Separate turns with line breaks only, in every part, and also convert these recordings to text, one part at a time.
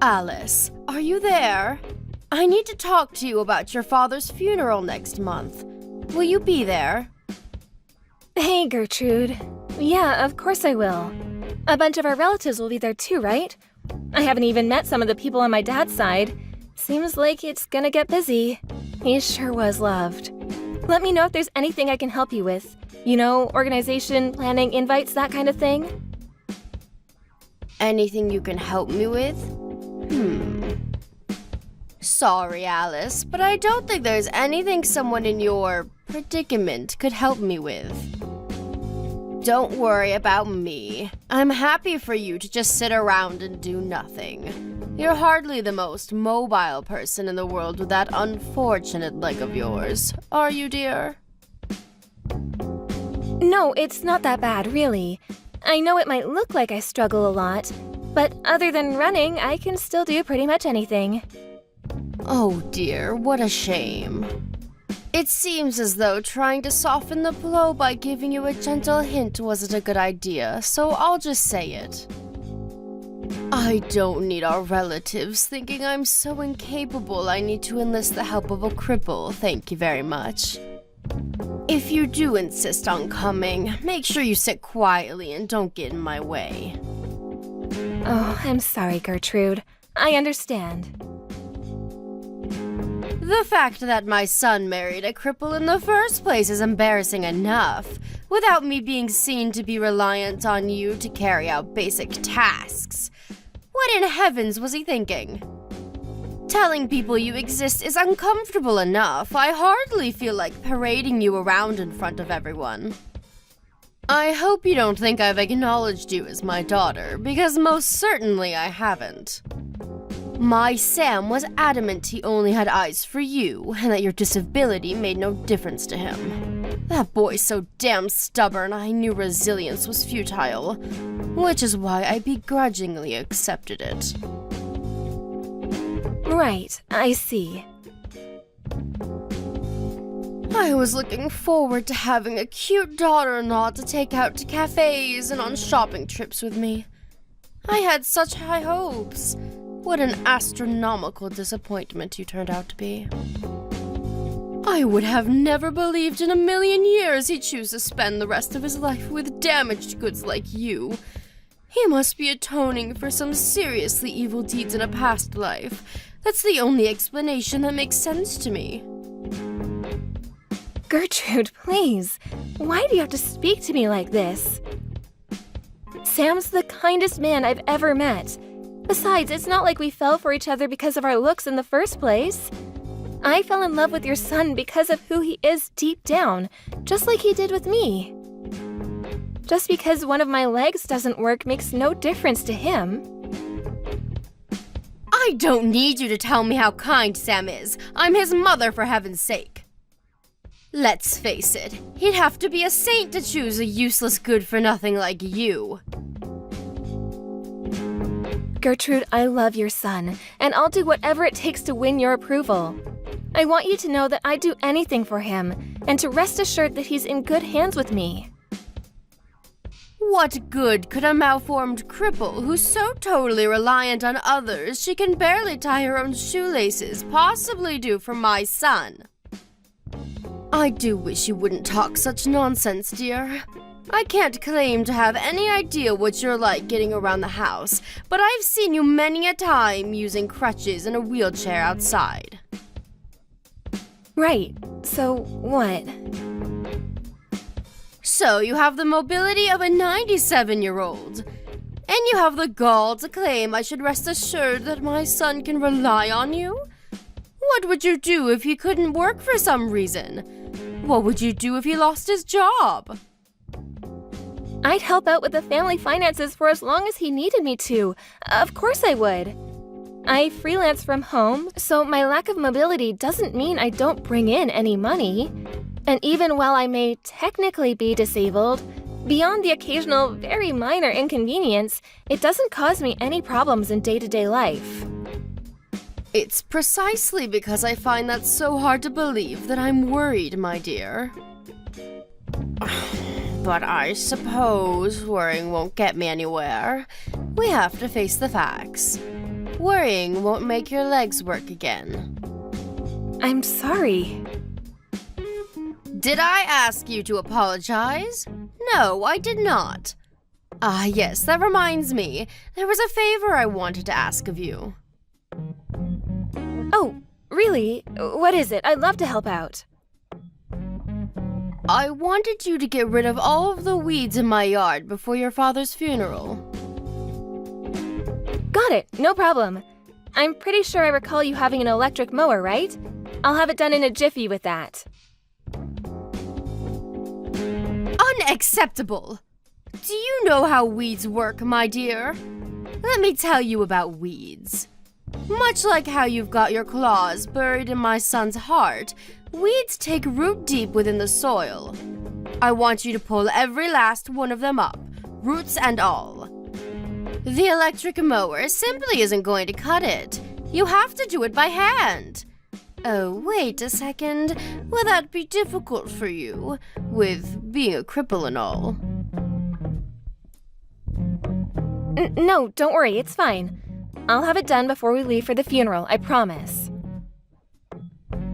Alice, are you there? I need to talk to you about your father's funeral next month. Will you be there?
Hey, Gertrude. Yeah, of course I will. A bunch of our relatives will be there too, right? I haven't even met some of the people on my dad's side. Seems like it's gonna get busy. He sure was loved. Let me know if there's anything I can help you with. You know, organization, planning, invites, that kind of thing.
Anything you can help me with? Sorry, Alice, but I don't think there's anything someone in your predicament could help me with. Don't worry about me. I'm happy for you to just sit around and do nothing. You're hardly the most mobile person in the world with that unfortunate leg of yours, are you, dear?
No, it's not that bad, really. I know it might look like I struggle a lot, but other than running, I can still do pretty much anything.
Oh dear, what a shame. It seems as though trying to soften the blow by giving you a gentle hint wasn't a good idea, so I'll just say it. I don't need our relatives thinking I'm so incapable I need to enlist the help of a cripple, thank you very much. If you do insist on coming, make sure you sit quietly and don't get in my way.
Oh, I'm sorry, Gertrude. I understand.
The fact that my son married a cripple in the first place is embarrassing enough, without me being seen to be reliant on you to carry out basic tasks. What in heavens was he thinking? Telling people you exist is uncomfortable enough. I hardly feel like parading you around in front of everyone. I hope you don't think I've acknowledged you as my daughter, because most certainly I haven't. My Sam was adamant he only had eyes for you, and that your disability made no difference to him. That boy's so damn stubborn I knew resilience was futile, which is why I begrudgingly accepted it.
Right, I see.
I was looking forward to having a cute daughter-in-law to take out to cafes and on shopping trips with me. I had such high hopes. What an astronomical disappointment you turned out to be. I would have never believed in a million years he'd choose to spend the rest of his life with damaged goods like you. He must be atoning for some seriously evil deeds in a past life. That's the only explanation that makes sense to me.
Gertrude, please. Why do you have to speak to me like this? Sam's the kindest man I've ever met. Besides, it's not like we fell for each other because of our looks in the first place. I fell in love with your son because of who he is deep down, just like he did with me. Just because one of my legs doesn't work makes no difference to him.
I don't need you to tell me how kind Sam is. I'm his mother, for heaven's sake. Let's face it, he'd have to be a saint to choose a useless good-for-nothing like you.
Gertrude, I love your son, and I'll do whatever it takes to win your approval. I want you to know that I'd do anything for him, and to rest assured that he's in good hands with me.
What good could a malformed cripple who's so totally reliant on others she can barely tie her own shoelaces possibly do for my son? I do wish you wouldn't talk such nonsense, dear. I can't claim to have any idea what you're like getting around the house, but I've seen you many a time using crutches and a wheelchair outside.
Right. So, what?
So you have the mobility of a 97-year-old, and you have the gall to claim I should rest assured that my son can rely on you? What would you do if he couldn't work for some reason? What would you do if he lost his job?
I'd help out with the family finances for as long as he needed me to. Of course I would. I freelance from home, so my lack of mobility doesn't mean I don't bring in any money. And even while I may technically be disabled, beyond the occasional very minor inconvenience, it doesn't cause me any problems in day-to-day life.
It's precisely because I find that so hard to believe that I'm worried, my dear. But I suppose worrying won't get me anywhere. We have to face the facts. Worrying won't make your legs work again.
I'm sorry.
Did I ask you to apologize? No, I did not. Ah, yes, that reminds me. There was a favor I wanted to ask of you.
Oh, really? What is it? I'd love to help out.
I wanted you to get rid of all of the weeds in my yard before your father's funeral.
Got it, no problem. I'm pretty sure I recall you having an electric mower, right? I'll have it done in a jiffy with that.
Unacceptable! Do you know how weeds work, my dear? Let me tell you about weeds. Much like how you've got your claws buried in my son's heart, weeds take root deep within the soil. I want you to pull every last one of them up, roots and all. The electric mower simply isn't going to cut it. You have to do it by hand. Oh, wait a second. Will that be difficult for you, with being a cripple and all?
No, don't worry, it's fine. I'll have it done before we leave for the funeral, I promise.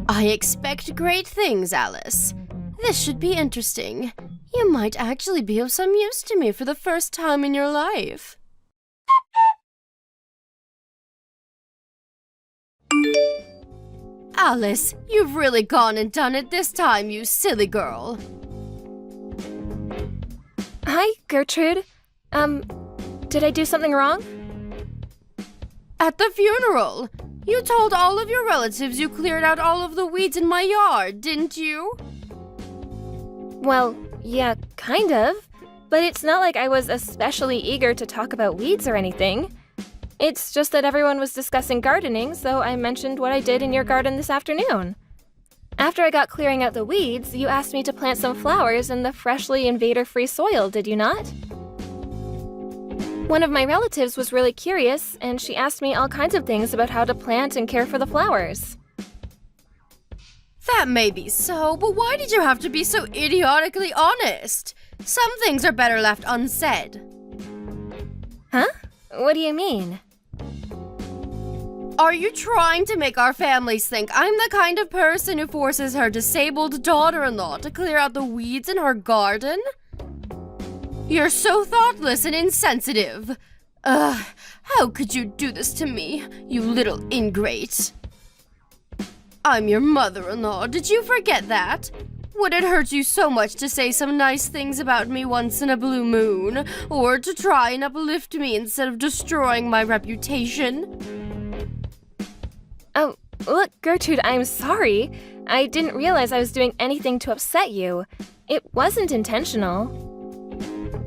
I expect great things, Alice. This should be interesting. You might actually be of some use to me for the first time in your life. Alice, you've really gone and done it this time, you silly girl.
Hi, Gertrude. Did I do something wrong?
At the funeral, you told all of your relatives you cleared out all of the weeds in my yard, didn't you?
Well, yeah, kind of. But it's not like I was especially eager to talk about weeds or anything. It's just that everyone was discussing gardening, so I mentioned what I did in your garden this afternoon. After I got clearing out the weeds, you asked me to plant some flowers in the freshly invader-free soil, did you not? One of my relatives was really curious, and she asked me all kinds of things about how to plant and care for the flowers.
That may be so, but why did you have to be so idiotically honest? Some things are better left unsaid.
Huh? What do you mean?
Are you trying to make our families think I'm the kind of person who forces her disabled daughter-in-law to clear out the weeds in her garden? You're so thoughtless and insensitive. Ugh, how could you do this to me, you little ingrate? I'm your mother-in-law, did you forget that? Would it hurt you so much to say some nice things about me once in a blue moon, or to try and uplift me instead of destroying my reputation?
Oh, look, Gertrude, I'm sorry. I didn't realize I was doing anything to upset you. It wasn't intentional.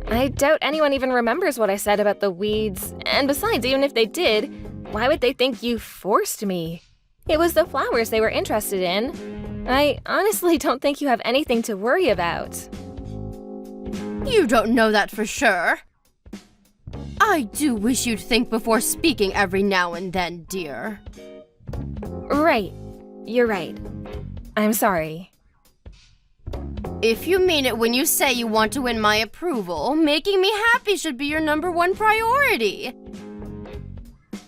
I doubt anyone even remembers what I said about the weeds, and besides, even if they did, why would they think you forced me? It was the flowers they were interested in. I honestly don't think you have anything to worry about.
You don't know that for sure. I do wish you'd think before speaking every now and then, dear.
Right. You're right. I'm sorry.
If you mean it when you say you want to win my approval, making me happy should be your #1 priority.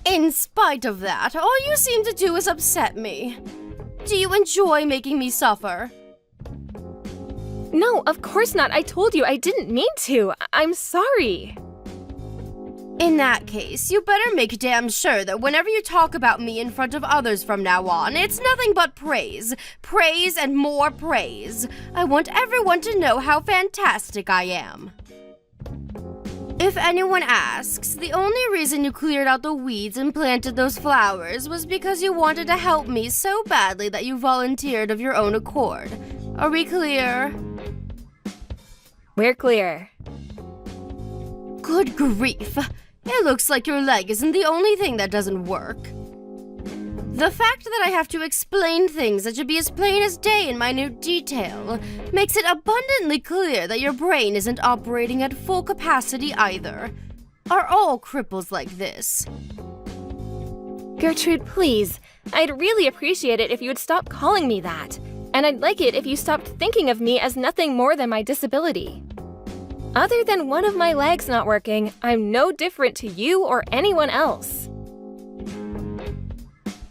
In spite of that, all you seem to do is upset me. Do you enjoy making me suffer?
No, of course not. I told you I didn't mean to. I'm sorry.
In that case, you better make damn sure that whenever you talk about me in front of others from now on, it's nothing but praise. Praise and more praise. I want everyone to know how fantastic I am. If anyone asks, the only reason you cleared out the weeds and planted those flowers was because you wanted to help me so badly that you volunteered of your own accord. Are we clear?
We're clear.
Good grief. It looks like your leg isn't the only thing that doesn't work. The fact that I have to explain things that should be as plain as day in minute detail makes it abundantly clear that your brain isn't operating at full capacity either. Are all cripples like this?
Gertrude, please. I'd really appreciate it if you would stop calling me that. And I'd like it if you stopped thinking of me as nothing more than my disability. Other than one of my legs not working, I'm no different to you or anyone else.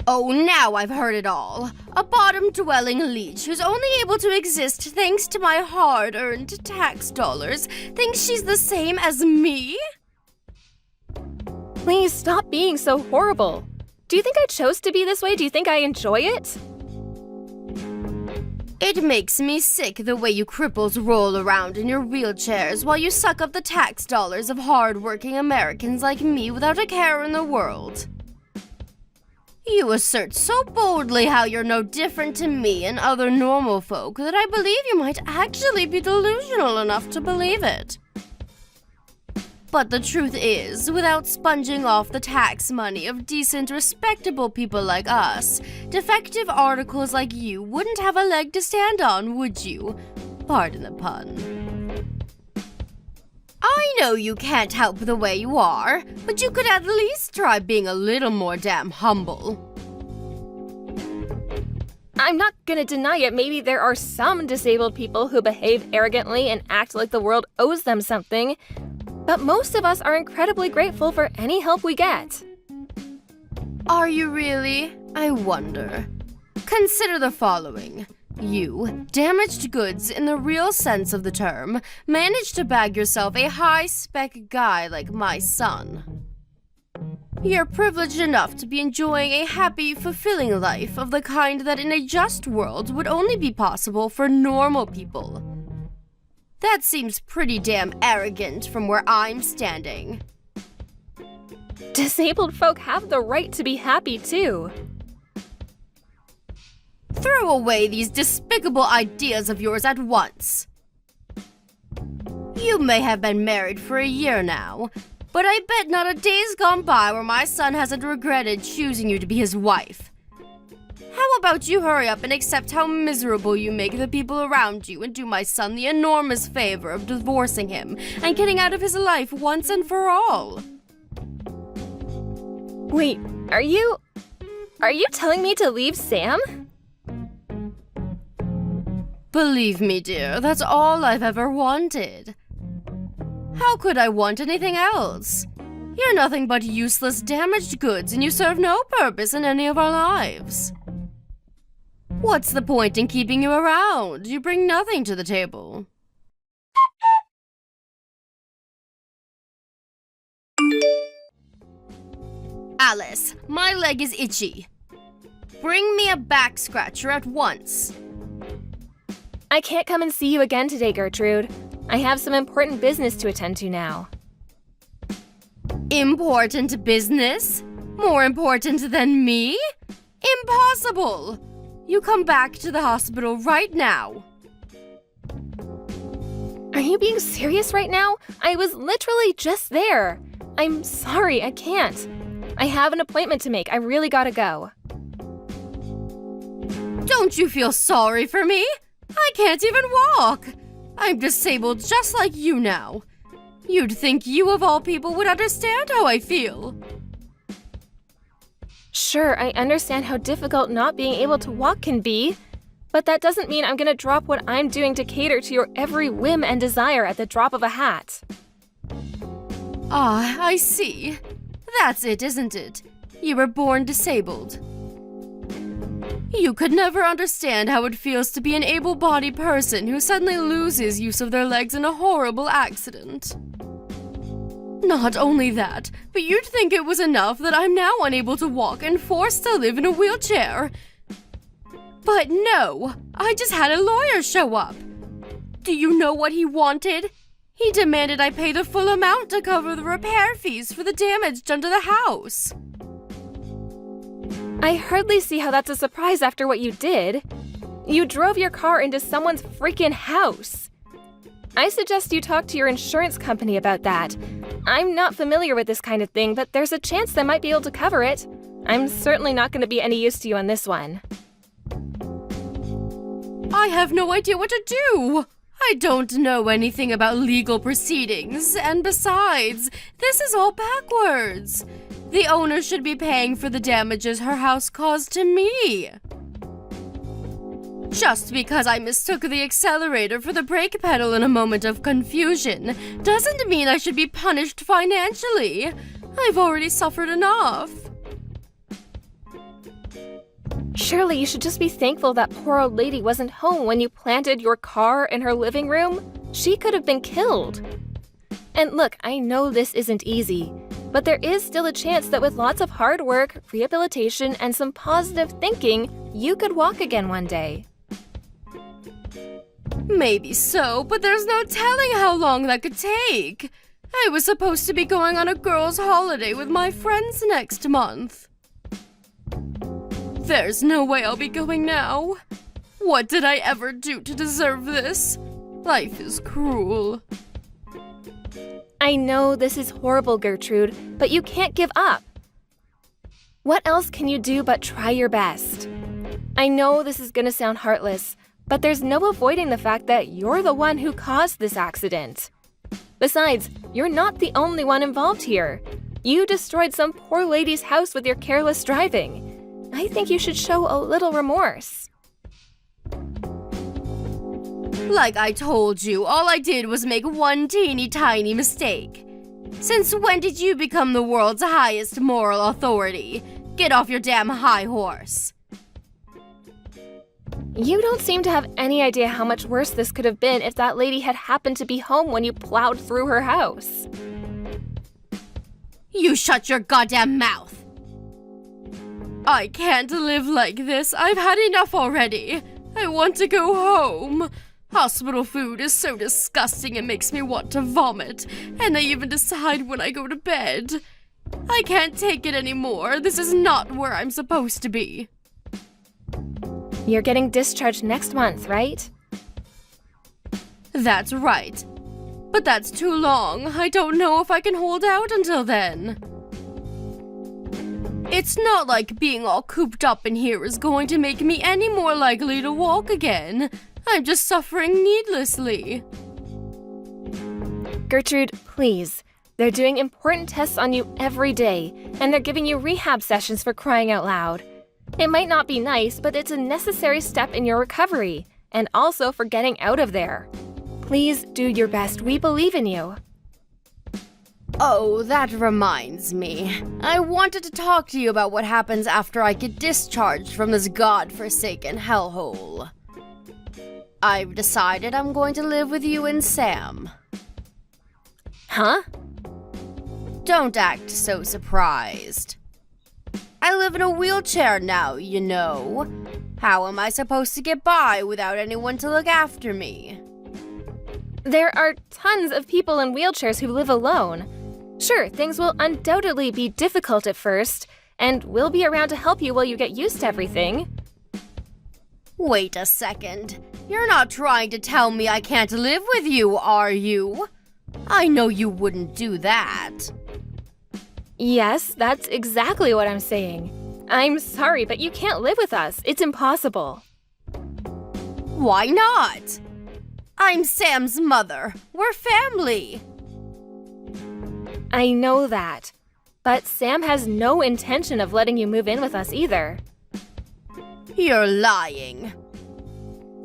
Oh, now I've heard it all. A bottom-dwelling leech who's only able to exist thanks to my hard-earned tax dollars thinks she's the same as me?
Please stop being so horrible. Do you think I chose to be this way? Do you think I enjoy it?
It makes me sick the way you cripples roll around in your wheelchairs while you suck up the tax dollars of hard-working Americans like me without a care in the world. You assert so boldly how you're no different to me and other normal folk that I believe you might actually be delusional enough to believe it. But the truth is, without sponging off the tax money of decent, respectable people like us, defective articles like you wouldn't have a leg to stand on, would you? Pardon the pun. I know you can't help the way you are, but you could at least try being a little more damn humble.
I'm not gonna deny it. Maybe there are some disabled people who behave arrogantly and act like the world owes them something. But most of us are incredibly grateful for any help we get.
Are you really? I wonder. Consider the following. You, damaged goods in the real sense of the term, managed to bag yourself a high-spec guy like my son. You're privileged enough to be enjoying a happy, fulfilling life of the kind that in a just world would only be possible for normal people. That seems pretty damn arrogant from where I'm standing.
Disabled folk have the right to be happy, too.
Throw away these despicable ideas of yours at once. You may have been married for a year now, but I bet not a day's gone by where my son hasn't regretted choosing you to be his wife. How about you hurry up and accept how miserable you make the people around you and do my son the enormous favor of divorcing him and getting out of his life once and for all?
Wait, are you telling me to leave Sam?
Believe me, dear, that's all I've ever wanted. How could I want anything else? You're nothing but useless, damaged goods, and you serve no purpose in any of our lives. What's the point in keeping you around? You bring nothing to the table. Alice, my leg is itchy. Bring me a back scratcher at once.
I can't come and see you again today, Gertrude. I have some important business to attend to now.
Important business? More important than me? Impossible! You come back to the hospital right now.
Are you being serious right now? I was literally just there. I'm sorry, I can't. I have an appointment to make. I really gotta go.
Don't you feel sorry for me? I can't even walk. I'm disabled just like you now. You'd think you of all people would understand how I feel.
Sure, I understand how difficult not being able to walk can be, but that doesn't mean I'm gonna drop what I'm doing to cater to your every whim and desire at the drop of a hat.
Ah, I see. That's it, isn't it? You were born disabled. You could never understand how it feels to be an able-bodied person who suddenly loses use of their legs in a horrible accident. Not only that, but you'd think it was enough that I'm now unable to walk and forced to live in a wheelchair. But no, I just had a lawyer show up. Do you know what he wanted? He demanded I pay the full amount to cover the repair fees for the damage done to the house.
I hardly see how that's a surprise after what you did. You drove your car into someone's freaking house. I suggest you talk to your insurance company about that. I'm not familiar with this kind of thing, but there's a chance they might be able to cover it. I'm certainly not going to be any use to you on this one.
I have no idea what to do. I don't know anything about legal proceedings, and besides, this is all backwards. The owner should be paying for the damages her house caused to me. Just because I mistook the accelerator for the brake pedal in a moment of confusion doesn't mean I should be punished financially. I've already suffered enough.
Surely you should just be thankful that poor old lady wasn't home when you planted your car in her living room. She could have been killed. And look, I know this isn't easy, but there is still a chance that with lots of hard work, rehabilitation, and some positive thinking, you could walk again one day.
Maybe so, but there's no telling how long that could take. I was supposed to be going on a girls' holiday with my friends next month. There's no way I'll be going now. What did I ever do to deserve this? Life is cruel.
I know this is horrible, Gertrude, but you can't give up. What else can you do but try your best? I know this is gonna sound heartless, but there's no avoiding the fact that you're the one who caused this accident. Besides, you're not the only one involved here. You destroyed some poor lady's house with your careless driving. I think you should show a little remorse.
Like I told you, all I did was make one teeny tiny mistake. Since when did you become the world's highest moral authority? Get off your damn high horse.
You don't seem to have any idea how much worse this could have been if that lady had happened to be home when you plowed through her house.
You shut your goddamn mouth. I can't live like this. I've had enough already. I want to go home. Hospital food is so disgusting it makes me want to vomit, and they even decide when I go to bed. I can't take it anymore. This is not where I'm supposed to be.
You're getting discharged next month, right?
That's right. But that's too long. I don't know if I can hold out until then. It's not like being all cooped up in here is going to make me any more likely to walk again. I'm just suffering needlessly.
Gertrude, please. They're doing important tests on you every day, and they're giving you rehab sessions for crying out loud. It might not be nice, but it's a necessary step in your recovery, and also for getting out of there. Please do your best. We believe in you.
Oh, that reminds me. I wanted to talk to you about what happens after I get discharged from this godforsaken hellhole. I've decided I'm going to live with you and Sam.
Huh?
Don't act so surprised. I live in a wheelchair now, you know. How am I supposed to get by without anyone to look after me?
There are tons of people in wheelchairs who live alone. Sure, things will undoubtedly be difficult at first, and we'll be around to help you while you get used to everything.
Wait a second. You're not trying to tell me I can't live with you, are you? I know you wouldn't do that.
Yes, that's exactly what I'm saying. I'm sorry, but you can't live with us. It's impossible.
Why not? I'm Sam's mother. We're family.
I know that, but Sam has no intention of letting you move in with us either.
You're lying.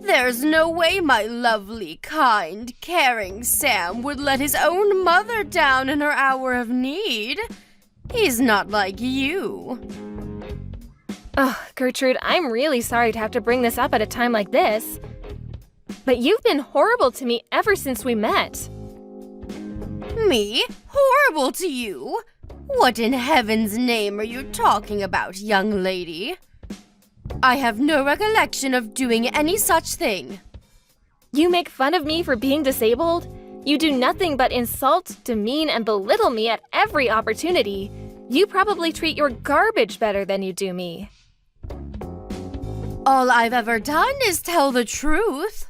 There's no way my lovely, kind, caring Sam would let his own mother down in her hour of need. He's not like you.
Oh, Gertrude, I'm really sorry to have to bring this up at a time like this. But you've been horrible to me ever since we met.
Me? Horrible to you? What in heaven's name are you talking about, young lady? I have no recollection of doing any such thing.
You make fun of me for being disabled? You do nothing but insult, demean, and belittle me at every opportunity. You probably treat your garbage better than you do me.
All I've ever done is tell the truth.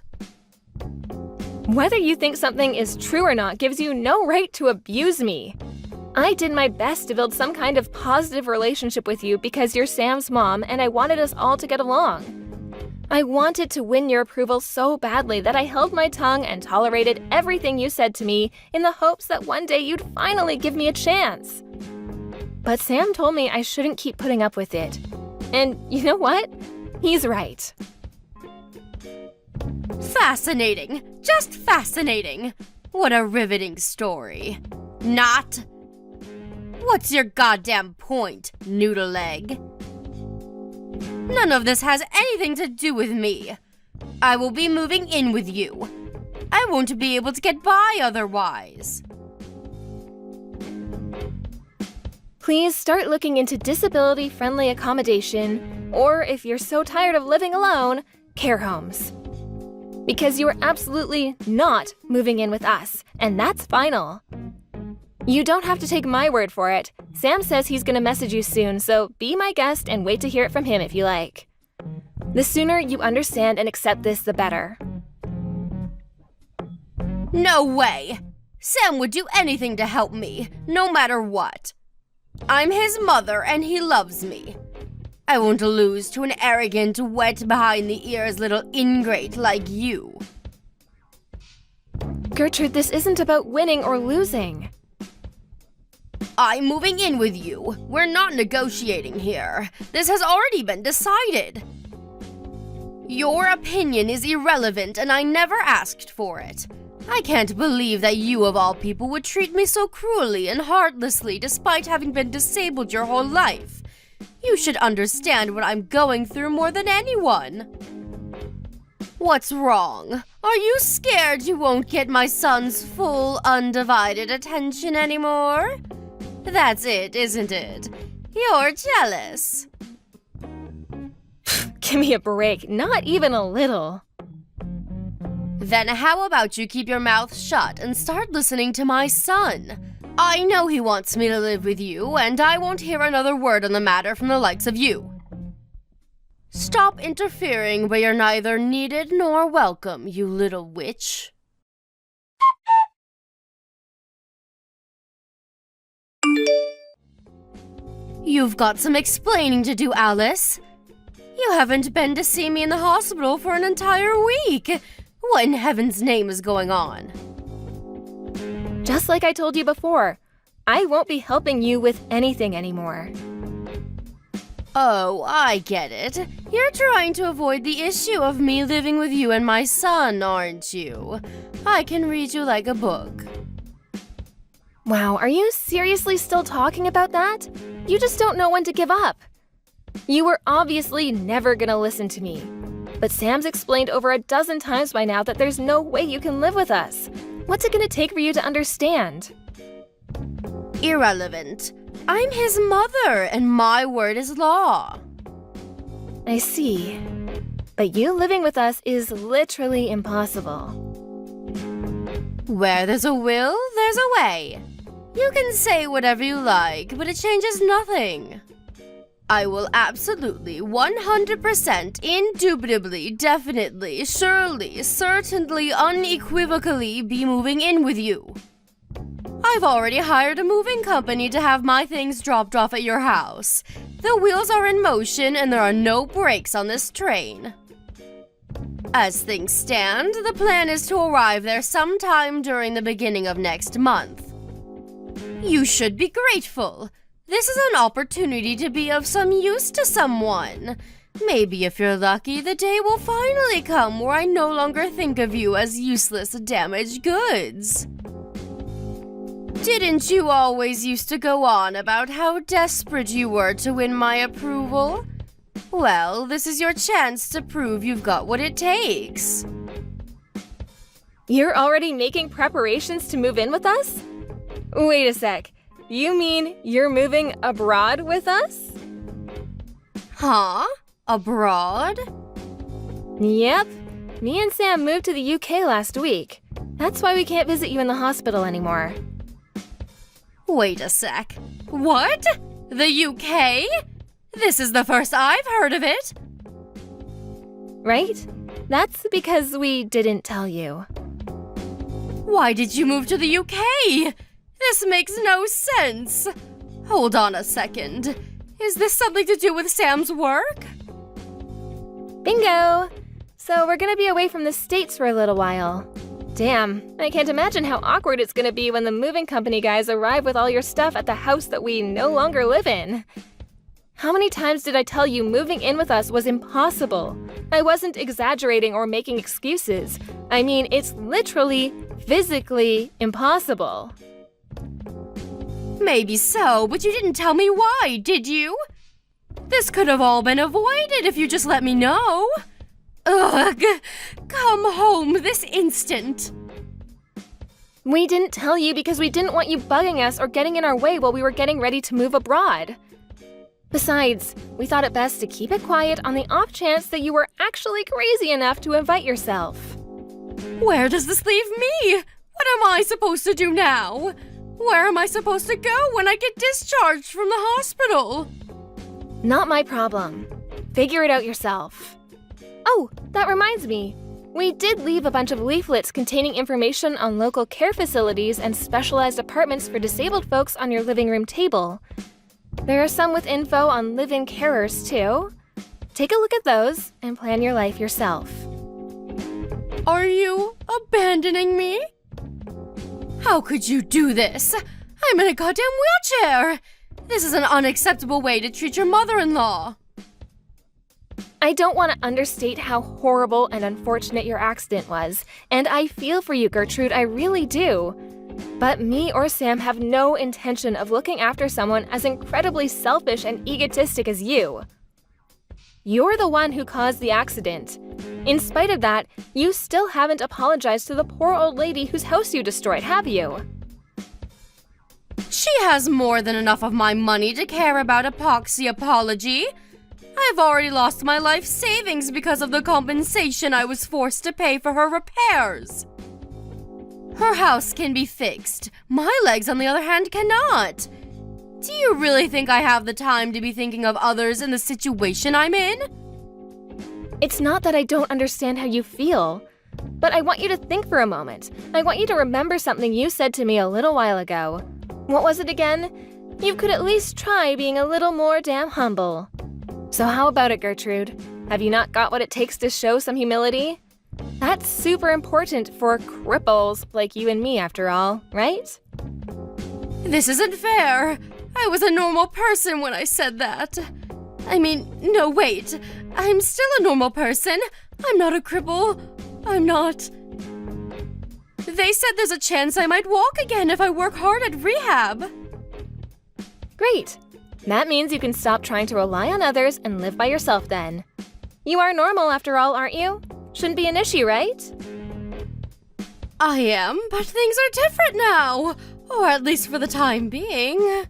Whether you think something is true or not gives you no right to abuse me. I did my best to build some kind of positive relationship with you because you're Sam's mom and I wanted us all to get along. I wanted to win your approval so badly that I held my tongue and tolerated everything you said to me in the hopes that one day you'd finally give me a chance. But Sam told me I shouldn't keep putting up with it. And you know what? He's right.
Fascinating. Just fascinating. What a riveting story. Not. What's your goddamn point, noodle leg? None of this has anything to do with me. I will be moving in with you. I won't be able to get by otherwise.
Please start looking into disability-friendly accommodation, or if you're so tired of living alone, care homes. Because you are absolutely not moving in with us, and that's final. You don't have to take my word for it. Sam says he's gonna message you soon, so be my guest and wait to hear it from him if you like. The sooner you understand and accept this, the better.
No way! Sam would do anything to help me, no matter what. I'm his mother and he loves me. I won't lose to an arrogant, wet behind the ears little ingrate like you.
Gertrude, this isn't about winning or losing.
I'm moving in with you. We're not negotiating here. This has already been decided. Your opinion is irrelevant and I never asked for it. I can't believe that you of all people would treat me so cruelly and heartlessly despite having been disabled your whole life. You should understand what I'm going through more than anyone. What's wrong? Are you scared you won't get my son's full, undivided attention anymore? That's it, isn't it? You're jealous.
Give me a break, not even a little.
Then how about you keep your mouth shut and start listening to my son? I know he wants me to live with you, and I won't hear another word on the matter from the likes of you. Stop interfering where you're neither needed nor welcome, you little witch. You've got some explaining to do, Alice. You haven't been to see me in the hospital for an entire week. What in heaven's name is going on?
Just like I told you before, I won't be helping you with anything anymore.
Oh, I get it. You're trying to avoid the issue of me living with you and my son, aren't you? I can read you like a book.
Wow, are you seriously still talking about that? You just don't know when to give up. You were obviously never gonna listen to me. But Sam's explained over a dozen times by now that there's no way you can live with us. What's it gonna take for you to understand?
Irrelevant. I'm his mother, and my word is law.
I see. But you living with us is literally impossible.
Where there's a will, there's a way. You can say whatever you like, but it changes nothing. I will absolutely, 100%, indubitably, definitely, surely, certainly, unequivocally be moving in with you. I've already hired a moving company to have my things dropped off at your house. The wheels are in motion and there are no brakes on this train. As things stand, the plan is to arrive there sometime during the beginning of next month. You should be grateful. This is an opportunity to be of some use to someone. Maybe if you're lucky, the day will finally come where I no longer think of you as useless, damaged goods. Didn't you always used to go on about how desperate you were to win my approval? Well, this is your chance to prove you've got what it takes.
You're already making preparations to move in with us? Wait a sec. You mean you're moving abroad with us?
Huh? Abroad?
Yep. Me and Sam moved to the UK last week. That's why we can't visit you in the hospital anymore.
Wait a sec. What? The UK? This is the first I've heard of it.
Right? That's because we didn't tell you.
Why did you move to the UK? This makes no sense. Hold on a second. Is this something to do with Sam's work?
Bingo! So we're gonna be away from the States for a little while. Damn, I can't imagine how awkward it's gonna be when the moving company guys arrive with all your stuff at the house that we no longer live in. How many times did I tell you moving in with us was impossible? I wasn't exaggerating or making excuses. I mean, it's literally, physically impossible.
Maybe so, but you didn't tell me why, did you? This could have all been avoided if you just let me know. Ugh, come home this instant.
We didn't tell you because we didn't want you bugging us or getting in our way while we were getting ready to move abroad. Besides, we thought it best to keep it quiet on the off chance that you were actually crazy enough to invite yourself.
Where does this leave me? What am I supposed to do now? Where am I supposed to go when I get discharged from the hospital?
Not my problem. Figure it out yourself. Oh, that reminds me. We did leave a bunch of leaflets containing information on local care facilities and specialized apartments for disabled folks on your living room table. There are some with info on live-in carers, too. Take a look at those and plan your life yourself.
Are you abandoning me? How could you do this? I'm in a goddamn wheelchair! This is an unacceptable way to treat your mother-in-law.
I don't want to understate how horrible and unfortunate your accident was, and I feel for you, Gertrude, I really do. But me or Sam have no intention of looking after someone as incredibly selfish and egotistic as you. You're the one who caused the accident. In spite of that, you still haven't apologized to the poor old lady whose house you destroyed, have you?
She has more than enough of my money to care about epoxy apology. I've already lost my life savings because of the compensation I was forced to pay for her repairs. Her house can be fixed. My legs, on the other hand, cannot. Do you really think I have the time to be thinking of others in the situation I'm in?
It's not that I don't understand how you feel, but I want you to think for a moment. I want you to remember something you said to me a little while ago. What was it again? You could at least try being a little more damn humble. So how about it, Gertrude? Have you not got what it takes to show some humility? That's super important for cripples like you and me, after all, right?
This isn't fair. I was a normal person when I said that. I mean, no, wait. I'm still a normal person. I'm not a cripple. I'm not. They said there's a chance I might walk again if I work hard at rehab.
Great. That means you can stop trying to rely on others and live by yourself then. You are normal after all, aren't you? Shouldn't be an issue, right?
I am, but things are different now. Or at least for the time being.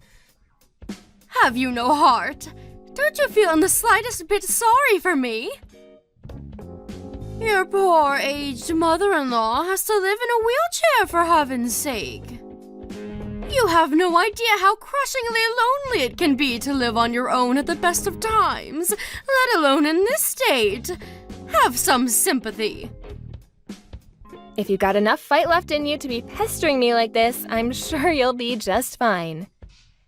Have you no heart? Don't you feel in the slightest bit sorry for me? Your poor aged mother-in-law has to live in a wheelchair for heaven's sake. You have no idea how crushingly lonely it can be to live on your own at the best of times, let alone in this state. Have some sympathy.
If you got enough fight left in you to be pestering me like this, I'm sure you'll be just fine.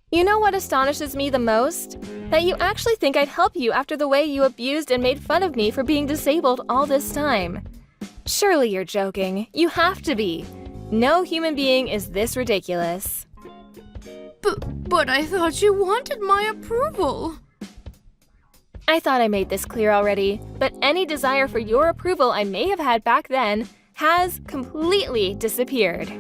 You know what astonishes me the most? That you actually think I'd help you after the way you abused and made fun of me for being disabled all this time. Surely you're joking. You have to be. No human being is this ridiculous.
But I thought you wanted my approval.
I thought I made this clear already, but any desire for your approval I may have had back then has completely disappeared.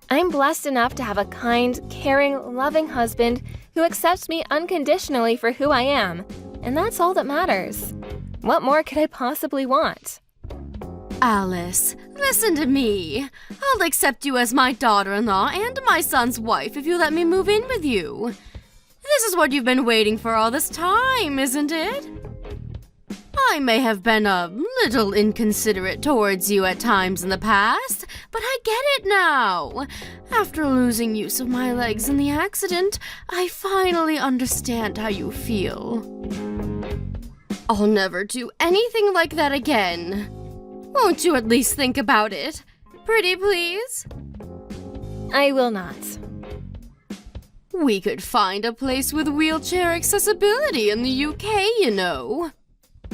I'm blessed enough to have a kind, caring, loving husband who accepts me unconditionally for who I am, and that's all that matters. What more could I possibly want?
Alice, listen to me. I'll accept you as my daughter-in-law and my son's wife if you let me move in with you. This is what you've been waiting for all this time, isn't it? I may have been a little inconsiderate towards you at times in the past, but I get it now. After losing use of my legs in the accident, I finally understand how you feel. I'll never do anything like that again. Won't you at least think about it? Pretty please?
I will not.
We could find a place with wheelchair accessibility in the UK, you know.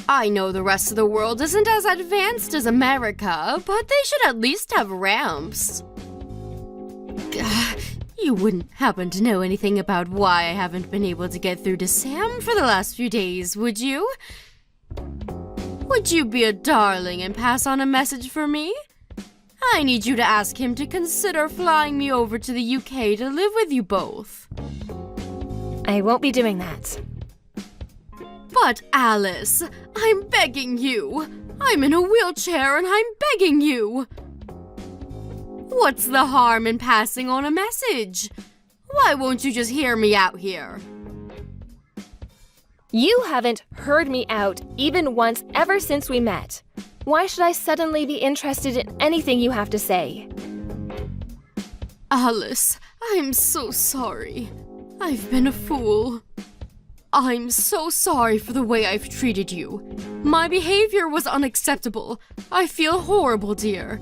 I know the rest of the world isn't as advanced as America, but they should at least have ramps. You wouldn't happen to know anything about why I haven't been able to get through to Sam for the last few days, would you? Would you be a darling and pass on a message for me? I need you to ask him to consider flying me over to the UK to live with you both.
I won't be doing that.
But Alice, I'm begging you. I'm in a wheelchair and I'm begging you. What's the harm in passing on a message? Why won't you just hear me out here?
You haven't heard me out even once ever since we met. Why should I suddenly be interested in anything you have to say?
Alice, I'm so sorry. I've been a fool. I'm so sorry for the way I've treated you. My behavior was unacceptable. I feel horrible, dear.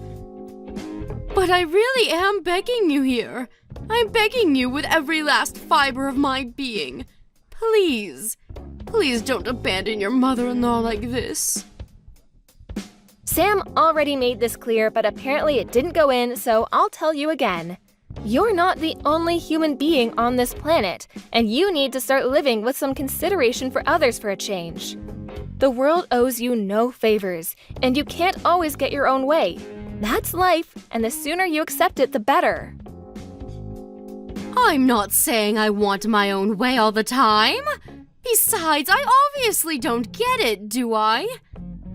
But I really am begging you here. I'm begging you with every last fiber of my being. Please, please don't abandon your mother-in-law like this.
Sam already made this clear, but apparently it didn't go in, so I'll tell you again. You're not the only human being on this planet, and you need to start living with some consideration for others for a change. The world owes you no favors, and you can't always get your own way. That's life, and the sooner you accept it, the better.
I'm not saying I want my own way all the time. Besides, I obviously don't get it, do I?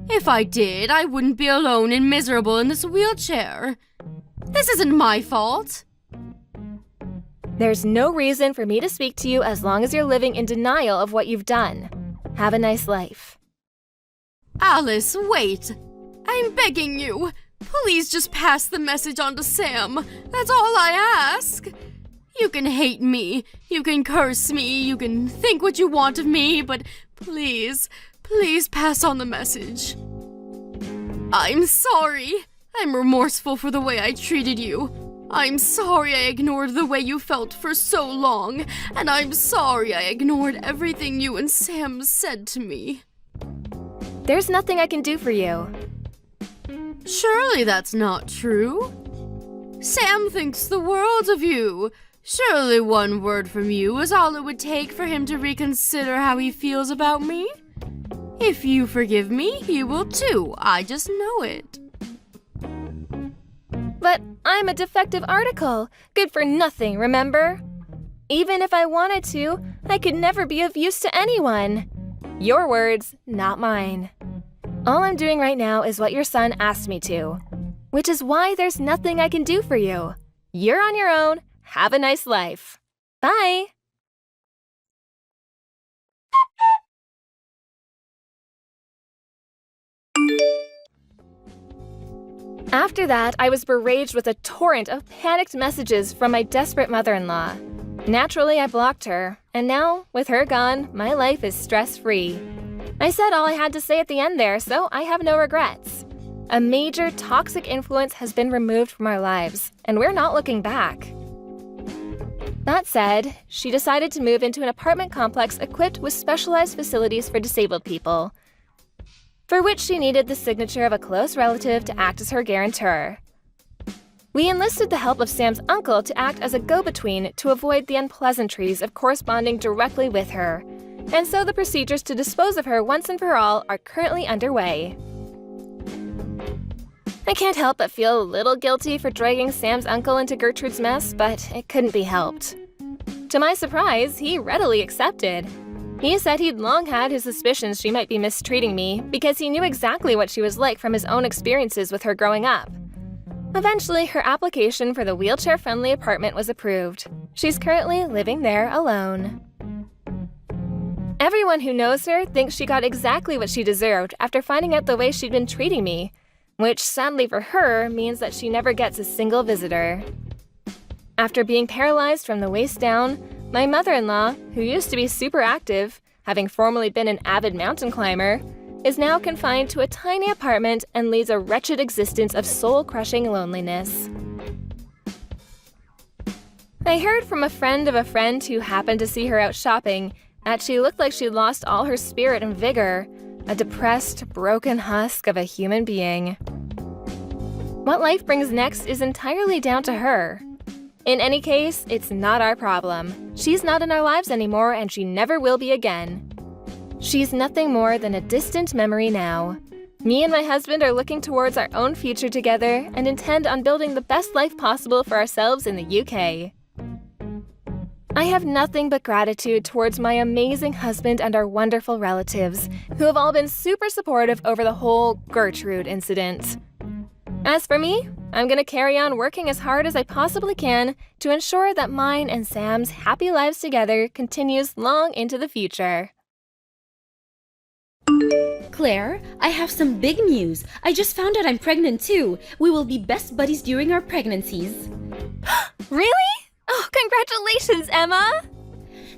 If I did, I wouldn't be alone and miserable in this wheelchair. This isn't my fault.
There's no reason for me to speak to you as long as you're living in denial of what you've done. Have a nice life.
Alice, wait. I'm begging you. Please just pass the message on to Sam. That's all I ask. You can hate me, you can curse me, you can think what you want of me, but please, please pass on the message. I'm sorry. I'm remorseful for the way I treated you. I'm sorry I ignored the way you felt for so long, and I'm sorry I ignored everything you and Sam said to me.
There's nothing I can do for you.
Surely that's not true. Sam thinks the world of you. Surely one word from you is all it would take for him to reconsider how he feels about me. If you forgive me, he will too. I just know it.
But I'm a defective article, good for nothing, remember? Even if I wanted to, I could never be of use to anyone. Your words, not mine. All I'm doing right now is what your son asked me to, which is why there's nothing I can do for you. You're on your own. Have a nice life. Bye. After that, I was barraged with a torrent of panicked messages from my desperate mother-in-law. Naturally, I blocked her, and now, with her gone, my life is stress-free. I said all I had to say at the end there, so I have no regrets. A major toxic influence has been removed from our lives, and we're not looking back. That said, she decided to move into an apartment complex equipped with specialized facilities for disabled people, for which she needed the signature of a close relative to act as her guarantor. We enlisted the help of Sam's uncle to act as a go-between to avoid the unpleasantries of corresponding directly with her, and so the procedures to dispose of her once and for all are currently underway. I can't help but feel a little guilty for dragging Sam's uncle into Gertrude's mess, but it couldn't be helped. To my surprise, he readily accepted. He said he'd long had his suspicions she might be mistreating me because he knew exactly what she was like from his own experiences with her growing up. Eventually, her application for the wheelchair-friendly apartment was approved. She's currently living there alone. Everyone who knows her thinks she got exactly what she deserved after finding out the way she'd been treating me, which sadly for her means that she never gets a single visitor. After being paralyzed from the waist down, my mother-in-law, who used to be super active, having formerly been an avid mountain climber, is now confined to a tiny apartment and leads a wretched existence of soul-crushing loneliness. I heard from a friend of a friend who happened to see her out shopping that she looked like she'd lost all her spirit and vigor, a depressed, broken husk of a human being. What life brings next is entirely down to her. In any case, it's not our problem. She's not in our lives anymore, and she never will be again. She's nothing more than a distant memory now. Me and my husband are looking towards our own future together and intend on building the best life possible for ourselves in the UK. I have nothing but gratitude towards my amazing husband and our wonderful relatives, who have all been super supportive over the whole Gertrude incident. As for me, I'm gonna carry on working as hard as I possibly can to ensure that mine and Sam's happy lives together continues long into the future.
Claire, I have some big news. I just found out I'm pregnant too. We will be best buddies during our pregnancies.
Really? Oh, congratulations, Emma!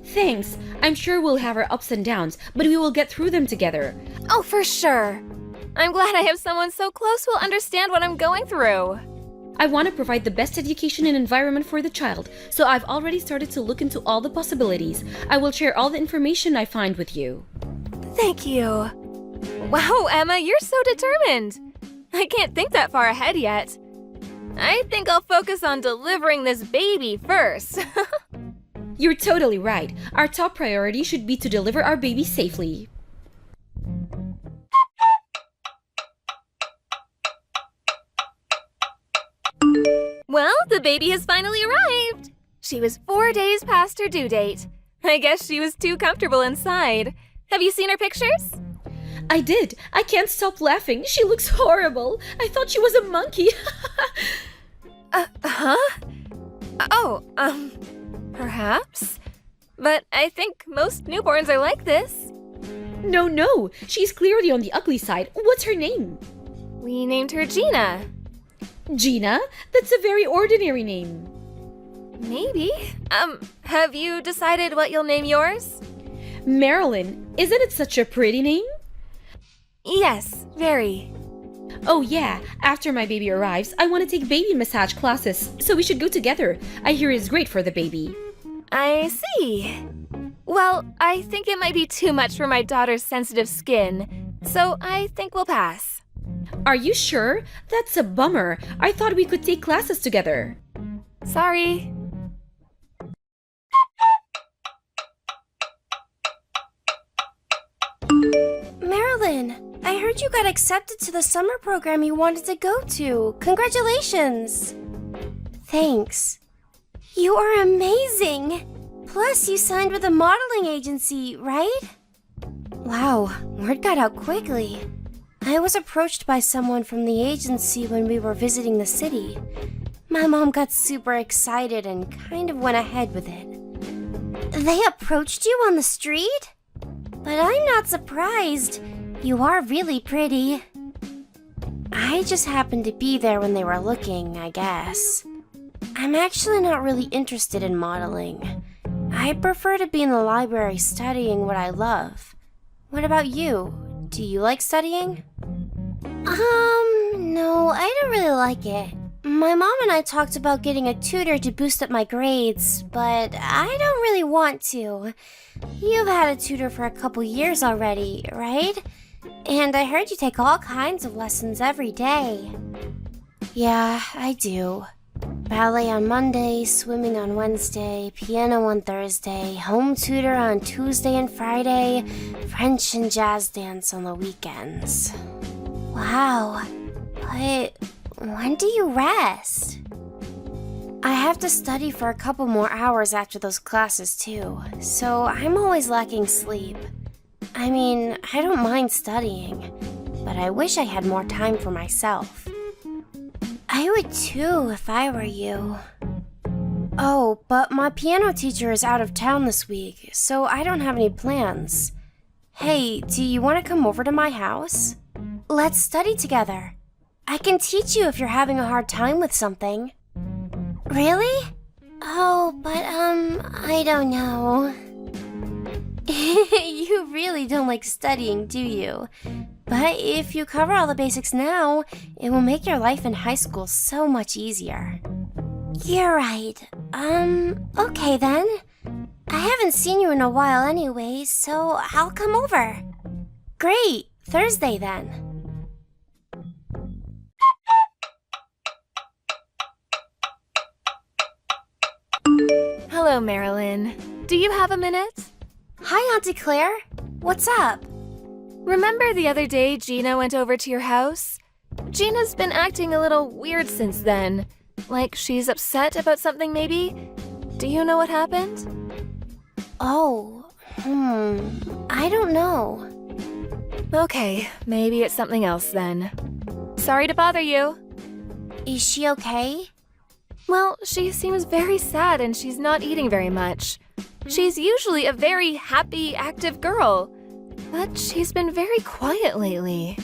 Thanks. I'm sure we'll have our ups and downs, but we will get through them together.
Oh, for sure. I'm glad I have someone so close who will understand what I'm going through.
I want to provide the best education and environment for the child, so I've already started to look into all the possibilities. I will share all the information I find with you.
Thank you. Wow, Emma, you're so determined. I can't think that far ahead yet. I think I'll focus on delivering this baby first.
You're totally right. Our top priority should be to deliver our baby safely.
Well, the baby has finally arrived. She was 4 days past her due date. I guess she was too comfortable inside. Have you seen her pictures?
I did. I can't stop laughing. She looks horrible. I thought she was a monkey.
Perhaps. But I think most newborns are like this.
No. She's clearly on the ugly side. What's her name?
We named her Gina.
Gina? That's a very ordinary name.
Maybe. Have you decided what you'll name yours?
Marilyn. Isn't it such a pretty name?
Yes, very.
Oh yeah, after my baby arrives, I want to take baby massage classes, so we should go together. I hear it's great for the baby.
I see. Well, I think it might be too much for my daughter's sensitive skin, so I think we'll pass.
Are you sure? That's a bummer. I thought we could take classes together.
Sorry.
Marilyn, I heard you got accepted to the summer program you wanted to go to. Congratulations! Thanks. You are amazing! Plus, you signed with a modeling agency, right? Wow, word got out quickly. I was approached by someone from the agency when we were visiting the city. My mom got super excited and kind of went ahead with it. They approached you on the street? But I'm not surprised. You are really pretty. I just happened to be there when they were looking, I guess. I'm actually not really interested in modeling. I prefer to be in the library studying what I love. What about you? Do you like studying? No, I don't really like it. My mom and I talked about getting a tutor to boost up my grades, but I don't really want to. You've had a tutor for a couple years already, right? And I heard you take all kinds of lessons every day. Yeah, I do. Ballet on Monday, swimming on Wednesday, piano on Thursday, home tutor on Tuesday and Friday, French and jazz dance on the weekends. Wow, but when do you rest? I have to study for a couple more hours after those classes too, so I'm always lacking sleep. I mean, I don't mind studying, but I wish I had more time for myself. I would too if I were you. Oh, but my piano teacher is out of town this week, so I don't have any plans. Hey, do you want to come over to my house? Let's study together. I can teach you if you're having a hard time with something. Really? Oh, but I don't know. You really don't like studying, do you? But if you cover all the basics now, it will make your life in high school so much easier. You're right. Okay then. I haven't seen you in a while anyway, so I'll come over. Great, Thursday then.
Hello, Marilyn. Do you have a minute?
Hi, Auntie Claire. What's up?
Remember the other day Gina went over to your house? Gina's been acting a little weird since then. Like she's upset about something maybe? Do you know what happened?
Oh, I don't know.
Okay, maybe it's something else then. Sorry to bother you.
Is she okay?
Well, she seems very sad and she's not eating very much. She's usually a very happy, active girl, but she's been very quiet lately.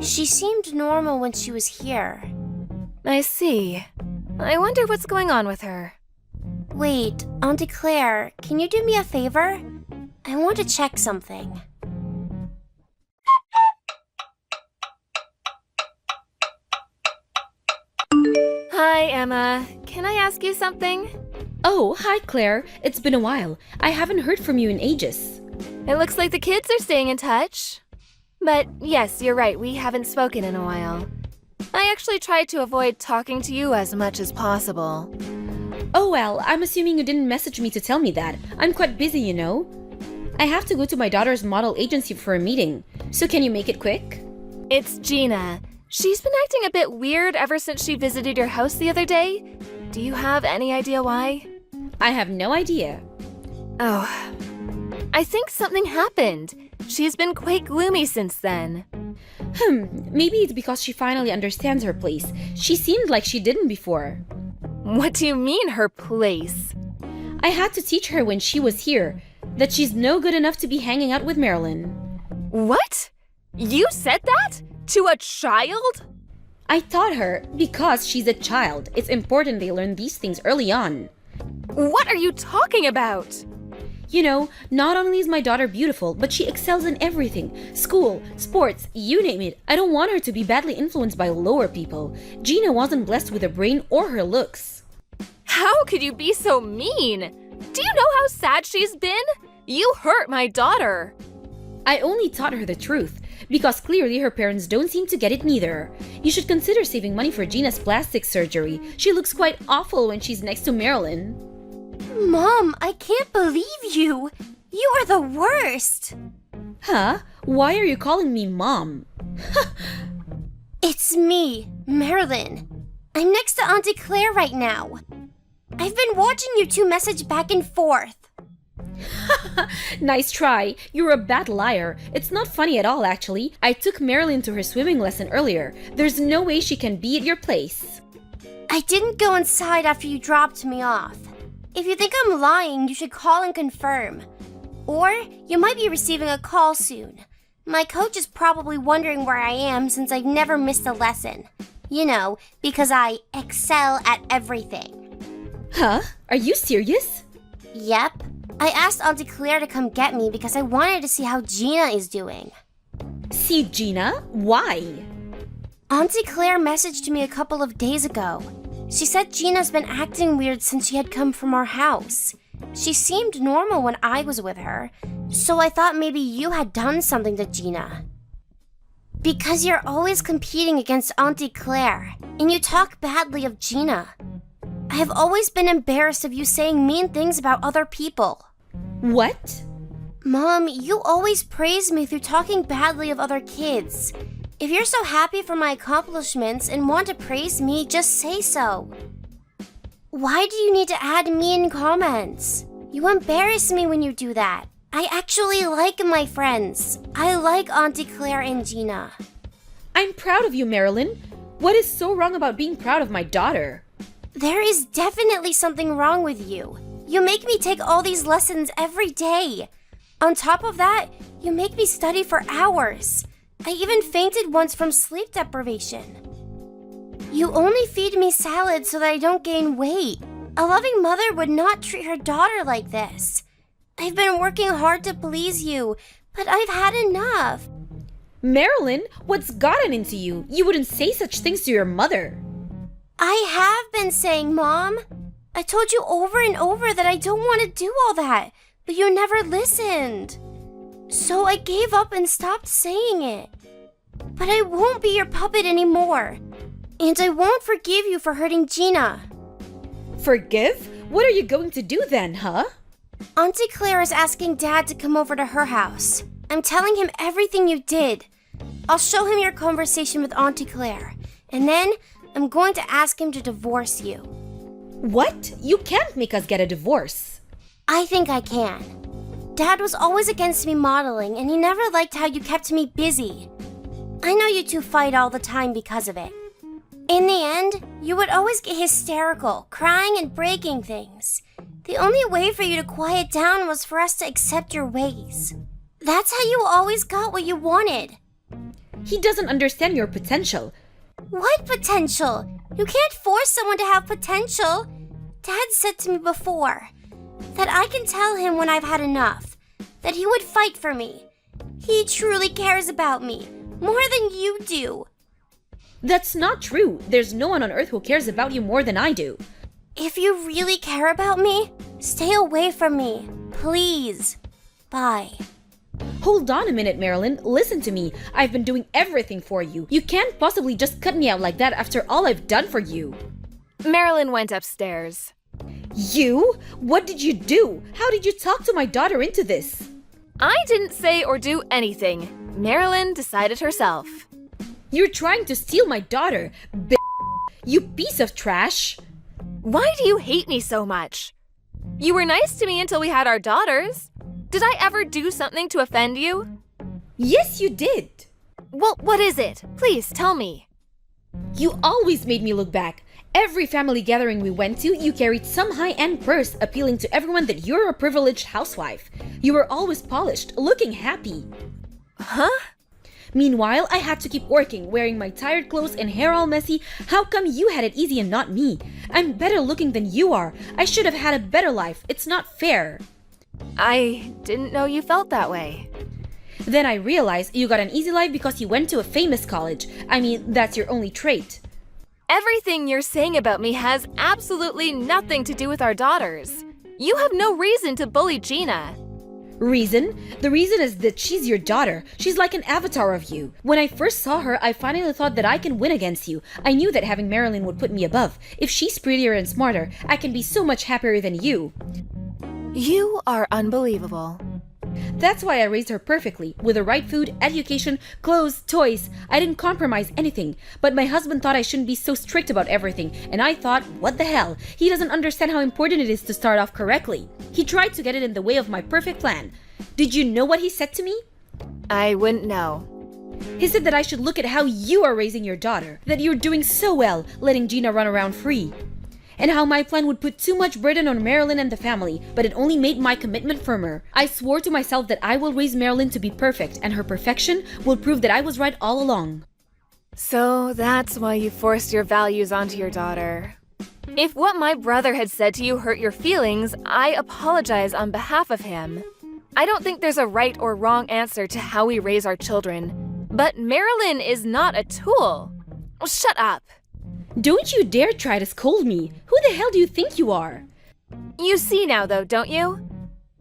She seemed normal when she was here.
I see. I wonder what's going on with her.
Wait, Auntie Claire, can you do me a favor? I want to check something.
Hi, Emma. Can I ask you something?
Oh, hi Claire. It's been a while. I haven't heard from you in ages.
It looks like the kids are staying in touch. But yes, you're right, we haven't spoken in a while. I actually tried to avoid talking to you as much as possible.
Oh well, I'm assuming you didn't message me to tell me that. I'm quite busy, you know. I have to go to my daughter's model agency for a meeting. So can you make it quick?
It's Gina. She's been acting a bit weird ever since she visited your house the other day. Do you have any idea why?
I have no idea.
Oh, I think something happened. She's been quite gloomy since then.
Maybe it's because she finally understands her place. She seemed like she didn't before.
What do you mean, her place?
I had to teach her when she was here that she's no good enough to be hanging out with Marilyn.
What? You said that? To a child?
I taught her because she's a child. It's important they learn these things early on.
What are you talking about?
You know, not only is my daughter beautiful, but she excels in everything. School, sports, you name it. I don't want her to be badly influenced by lower people. Gina wasn't blessed with a brain or her looks.
How could you be so mean? Do you know how sad she's been? You hurt my daughter.
I only taught her the truth, because clearly her parents don't seem to get it neither. You should consider saving money for Gina's plastic surgery. She looks quite awful when she's next to Marilyn.
Mom, I can't believe you. You are the worst.
Huh? Why are you calling me Mom?
It's me, Marilyn. I'm next to Auntie Claire right now. I've been watching you two message back and forth.
Nice try. You're a bad liar. It's not funny at all, actually. I took Marilyn to her swimming lesson earlier. There's no way she can be at your place.
I didn't go inside after you dropped me off. If you think I'm lying, you should call and confirm. Or you might be receiving a call soon. My coach is probably wondering where I am since I've never missed a lesson. You know, because I excel at everything.
Huh? Are you serious?
Yep. I asked Auntie Claire to come get me because I wanted to see how Gina is doing.
See Gina? Why?
Auntie Claire messaged me a couple of days ago. She said Gina's been acting weird since she had come from our house. She seemed normal when I was with her, so I thought maybe you had done something to Gina. Because you're always competing against Auntie Claire, and you talk badly of Gina. I have always been embarrassed of you saying mean things about other people.
What?
Mom, you always praise me through talking badly of other kids. If you're so happy for my accomplishments and want to praise me, just say so. Why do you need to add mean comments? You embarrass me when you do that. I actually like my friends. I like Auntie Claire and Gina.
I'm proud of you, Marilyn. What is so wrong about being proud of my daughter?
There is definitely something wrong with you. You make me take all these lessons every day. On top of that, you make me study for hours. I even fainted once from sleep deprivation. You only feed me salad so that I don't gain weight. A loving mother would not treat her daughter like this. I've been working hard to please you, but I've had enough.
Marilyn, what's gotten into you? You wouldn't say such things to your mother.
I have been saying, Mom. I told you over and over that I don't want to do all that, but you never listened. So I gave up and stopped saying it. But I won't be your puppet anymore. And I won't forgive you for hurting Gina.
Forgive? What are you going to do then, huh?
Auntie Claire is asking Dad to come over to her house. I'm telling him everything you did. I'll show him your conversation with Auntie Claire. And then I'm going to ask him to divorce you.
What? You can't make us get a divorce.
I think I can. Dad was always against me modeling, and he never liked how you kept me busy. I know you two fight all the time because of it. In the end, you would always get hysterical, crying and breaking things. The only way for you to quiet down was for us to accept your ways. That's how you always got what you wanted.
He doesn't understand your potential.
What potential? You can't force someone to have potential. Dad said to me before that I can tell him when I've had enough, that he would fight for me. He truly cares about me, more than you do.
That's not true. There's no one on earth who cares about you more than I do.
If you really care about me, stay away from me, please. Bye.
Hold on a minute, Marilyn. Listen to me. I've been doing everything for you. You can't possibly just cut me out like that after all I've done for you.
Marilyn went upstairs.
You? What did you do? How did you talk to my daughter into this?
I didn't say or do anything. Marilyn decided herself.
You're trying to steal my daughter, you piece of trash.
Why do you hate me so much? You were nice to me until we had our daughters. Did I ever do something to offend you?
Yes, you did.
Well, what is it? Please tell me.
You always made me look back. Every family gathering we went to, you carried some high-end purse appealing to everyone that you're a privileged housewife. You were always polished, looking happy.
Huh?
Meanwhile, I had to keep working, wearing my tired clothes and hair all messy. How come you had it easy and not me? I'm better looking than you are. I should have had a better life. It's not fair.
I didn't know you felt that way.
Then I realized you got an easy life because you went to a famous college. I mean, that's your only trait.
Everything you're saying about me has absolutely nothing to do with our daughters. You have no reason to bully Gina.
Reason? The reason is that she's your daughter. She's like an avatar of you. When I first saw her, I finally thought that I can win against you. I knew that having Marilyn would put me above. If she's prettier and smarter, I can be so much happier than you.
You are unbelievable.
That's why I raised her perfectly, with the right food, education, clothes, toys. I didn't compromise anything. But my husband thought I shouldn't be so strict about everything, and I thought, what the hell? He doesn't understand how important it is to start off correctly. He tried to get it in the way of my perfect plan. Did you know what he said to me?
I wouldn't know.
He said that I should look at how you are raising your daughter, that you're doing so well, letting Gina run around free. And how my plan would put too much burden on Marilyn and the family, but it only made my commitment firmer. I swore to myself that I will raise Marilyn to be perfect, and her perfection will prove that I was right all along.
So that's why you forced your values onto your daughter. If what my brother had said to you hurt your feelings, I apologize on behalf of him. I don't think there's a right or wrong answer to how we raise our children. But Marilyn is not a tool. Oh, shut up.
Don't you dare try to scold me. Who the hell do you think you are?
You see now, though, don't you?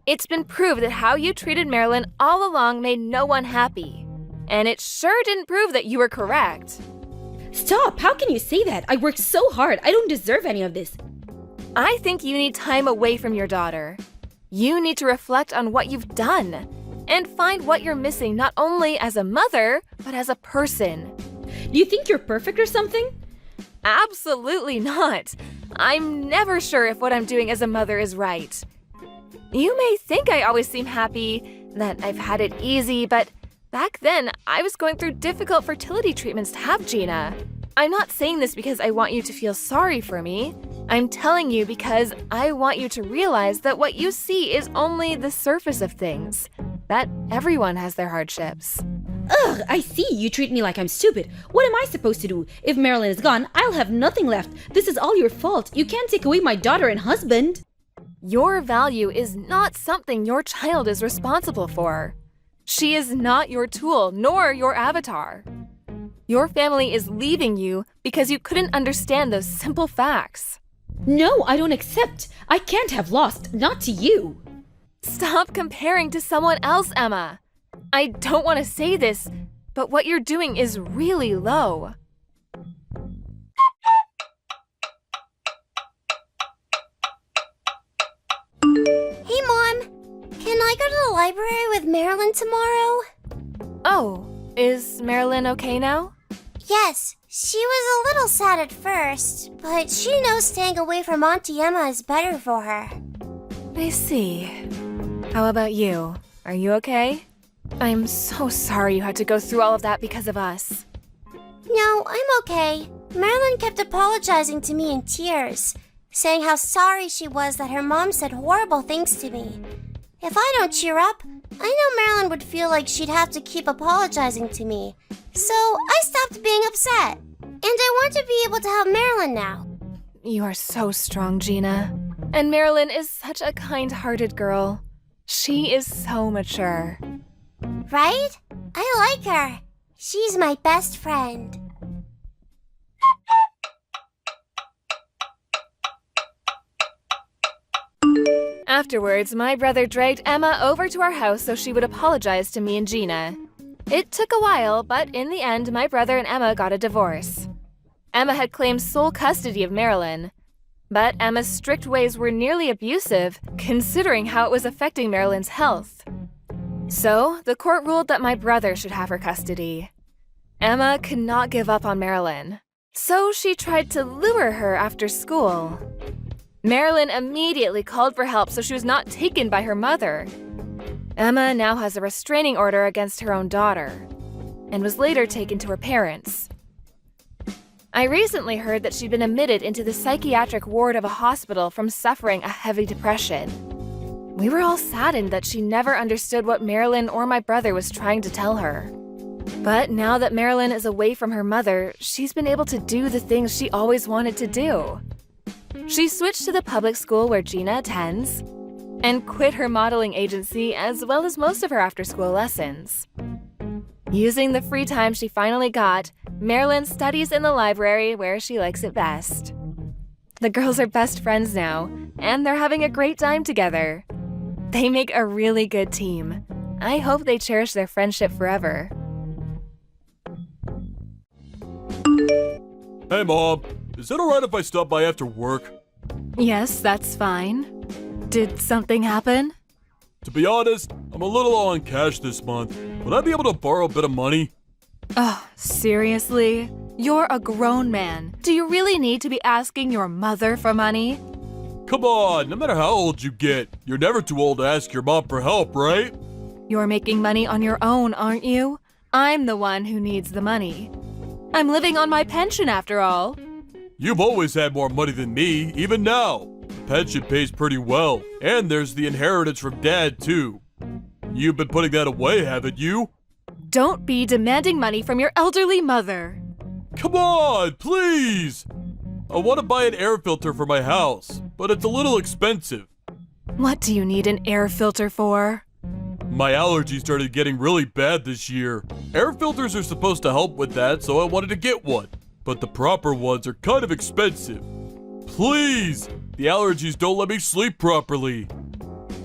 It's been proved that how you treated Marilyn all along made no one happy. And it sure didn't prove that you were correct.
Stop! How can you say that? I worked so hard. I don't deserve any of this.
I think you need time away from your daughter. You need to reflect on what you've done and find what you're missing not only as a mother, but as a person.
Do you think you're perfect or something?
Absolutely not. I'm never sure if what I'm doing as a mother is right. You may think I always seem happy, that I've had it easy, but back then I was going through difficult fertility treatments to have Gina. I'm not saying this because I want you to feel sorry for me. I'm telling you because I want you to realize that what you see is only the surface of things, that everyone has their hardships.
Ugh, I see. You treat me like I'm stupid. What am I supposed to do? If Marilyn is gone, I'll have nothing left. This is all your fault. You can't take away my daughter and husband.
Your value is not something your child is responsible for. She is not your tool, nor your avatar. Your family is leaving you because you couldn't understand those simple facts.
No, I don't accept. I can't have lost, not to you.
Stop comparing to someone else, Emma. I don't want to say this, but what you're doing is really low.
Hey, Mom. Can I go to the library with Marilyn tomorrow?
Oh, is Marilyn okay now?
Yes, she was a little sad at first, but she knows staying away from Auntie Emma is better for her.
I see. How about you? Are you okay? I'm so sorry you had to go through all of that because of us.
No, I'm okay. Marilyn kept apologizing to me in tears, saying how sorry she was that her mom said horrible things to me. If I don't cheer up, I know Marilyn would feel like she'd have to keep apologizing to me. So I stopped being upset. And I want to be able to help Marilyn now.
You are so strong, Gina. And Marilyn is such a kind-hearted girl. She is so mature.
Right? I like her. She's my best friend.
Afterwards, my brother dragged Emma over to our house so she would apologize to me and Gina. It took a while, but in the end, my brother and Emma got a divorce. Emma had claimed sole custody of Marilyn, but Emma's strict ways were nearly abusive, considering how it was affecting Marilyn's health. So, the court ruled that my brother should have her custody. Emma could not give up on Marilyn, so she tried to lure her after school. Marilyn immediately called for help so she was not taken by her mother. Emma now has a restraining order against her own daughter, and was later taken to her parents. I recently heard that she'd been admitted into the psychiatric ward of a hospital from suffering a heavy depression. We were all saddened that she never understood what Marilyn or my brother was trying to tell her. But now that Marilyn is away from her mother, she's been able to do the things she always wanted to do. She switched to the public school where Gina attends, and quit her modeling agency as well as most of her after-school lessons. Using the free time she finally got, Marilyn studies in the library where she likes it best. The girls are best friends now, and they're having a great time together. They make a really good team. I hope they cherish their friendship forever.
Hey, Mom. Is it alright if I stop by after work?
Yes, that's fine. Did something happen?
To be honest, I'm a little low on cash this month. Would I be able to borrow a bit of money?
Oh, seriously? You're a grown man. Do you really need to be asking your mother for money?
Come on, no matter how old you get, you're never too old to ask your mom for help, right?
You're making money on your own, aren't you? I'm the one who needs the money. I'm living on my pension after all.
You've always had more money than me, even now. The pension pays pretty well, and there's the inheritance from Dad, too. You've been putting that away, haven't you?
Don't be demanding money from your elderly mother.
Come on, please! I want to buy an air filter for my house, but it's a little expensive.
What do you need an air filter for?
My allergies started getting really bad this year. Air filters are supposed to help with that, so I wanted to get one. But the proper ones are kind of expensive. Please! The allergies don't let me sleep properly.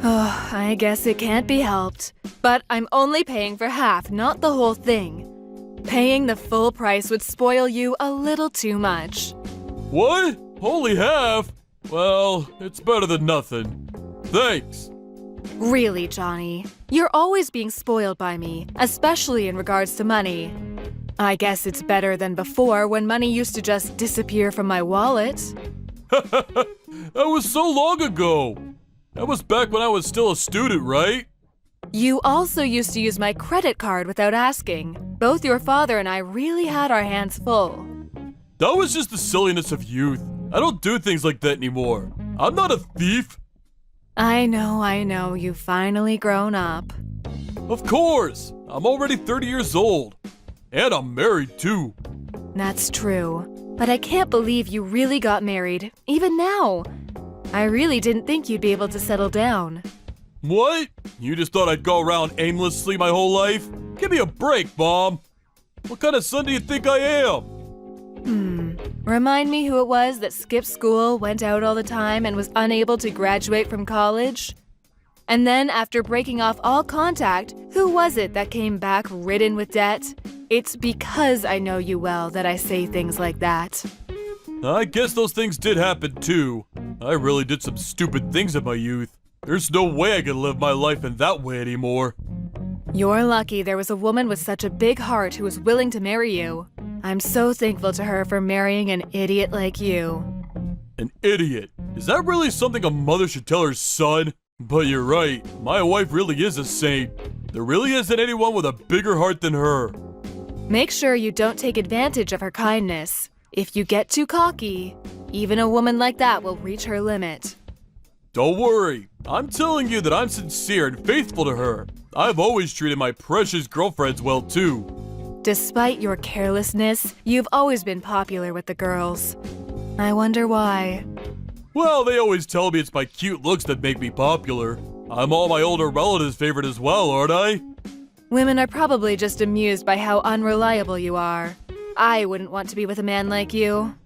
Oh, I guess it can't be helped. But I'm only paying for half, not the whole thing. Paying the full price would spoil you a little too much.
What? Only half? Well, it's better than nothing. Thanks.
Really, Johnny, you're always being spoiled by me, especially in regards to money. I guess it's better than before when money used to just disappear from my wallet.
That was so long ago. That was back when I was still a student, right?
You also used to use my credit card without asking. Both your father and I really had our hands full.
That was just the silliness of youth. I don't do things like that anymore. I'm not a thief.
I know, you've finally grown up.
Of course. I'm already 30 years old. And I'm married too.
That's true. But I can't believe you really got married, even now. I really didn't think you'd be able to settle down.
What? You just thought I'd go around aimlessly my whole life? Give me a break, Mom. What kind of son do you think I am?
Remind me who it was that skipped school, went out all the time, and was unable to graduate from college? And then, after breaking off all contact, who was it that came back ridden with debt? It's because I know you well that I say things like that.
I guess those things did happen too. I really did some stupid things in my youth. There's no way I can live my life in that way anymore.
You're lucky there was a woman with such a big heart who was willing to marry you. I'm so thankful to her for marrying an idiot like you.
An idiot? Is that really something a mother should tell her son? But you're right, my wife really is a saint. There really isn't anyone with a bigger heart than her.
Make sure you don't take advantage of her kindness. If you get too cocky, even a woman like that will reach her limit.
Don't worry, I'm telling you that I'm sincere and faithful to her. I've always treated my precious girlfriends well too.
Despite your carelessness, you've always been popular with the girls. I wonder why.
Well, they always tell me it's my cute looks that make me popular. I'm all my older relatives' favorite as well, aren't I?
Women are probably just amused by how unreliable you are. I wouldn't want to be with a man like you.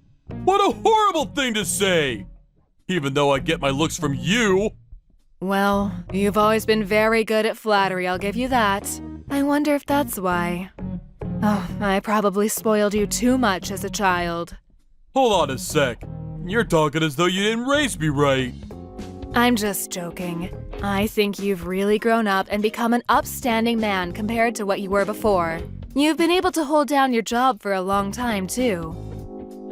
What a horrible thing to say! Even though I get my looks from you.
Well, you've always been very good at flattery, I'll give you that. I wonder if that's why. Oh, I probably spoiled you too much as a child.
Hold on a sec. You're talking as though you didn't raise me right.
I'm just joking. I think you've really grown up and become an upstanding man compared to what you were before. You've been able to hold down your job for a long time, too.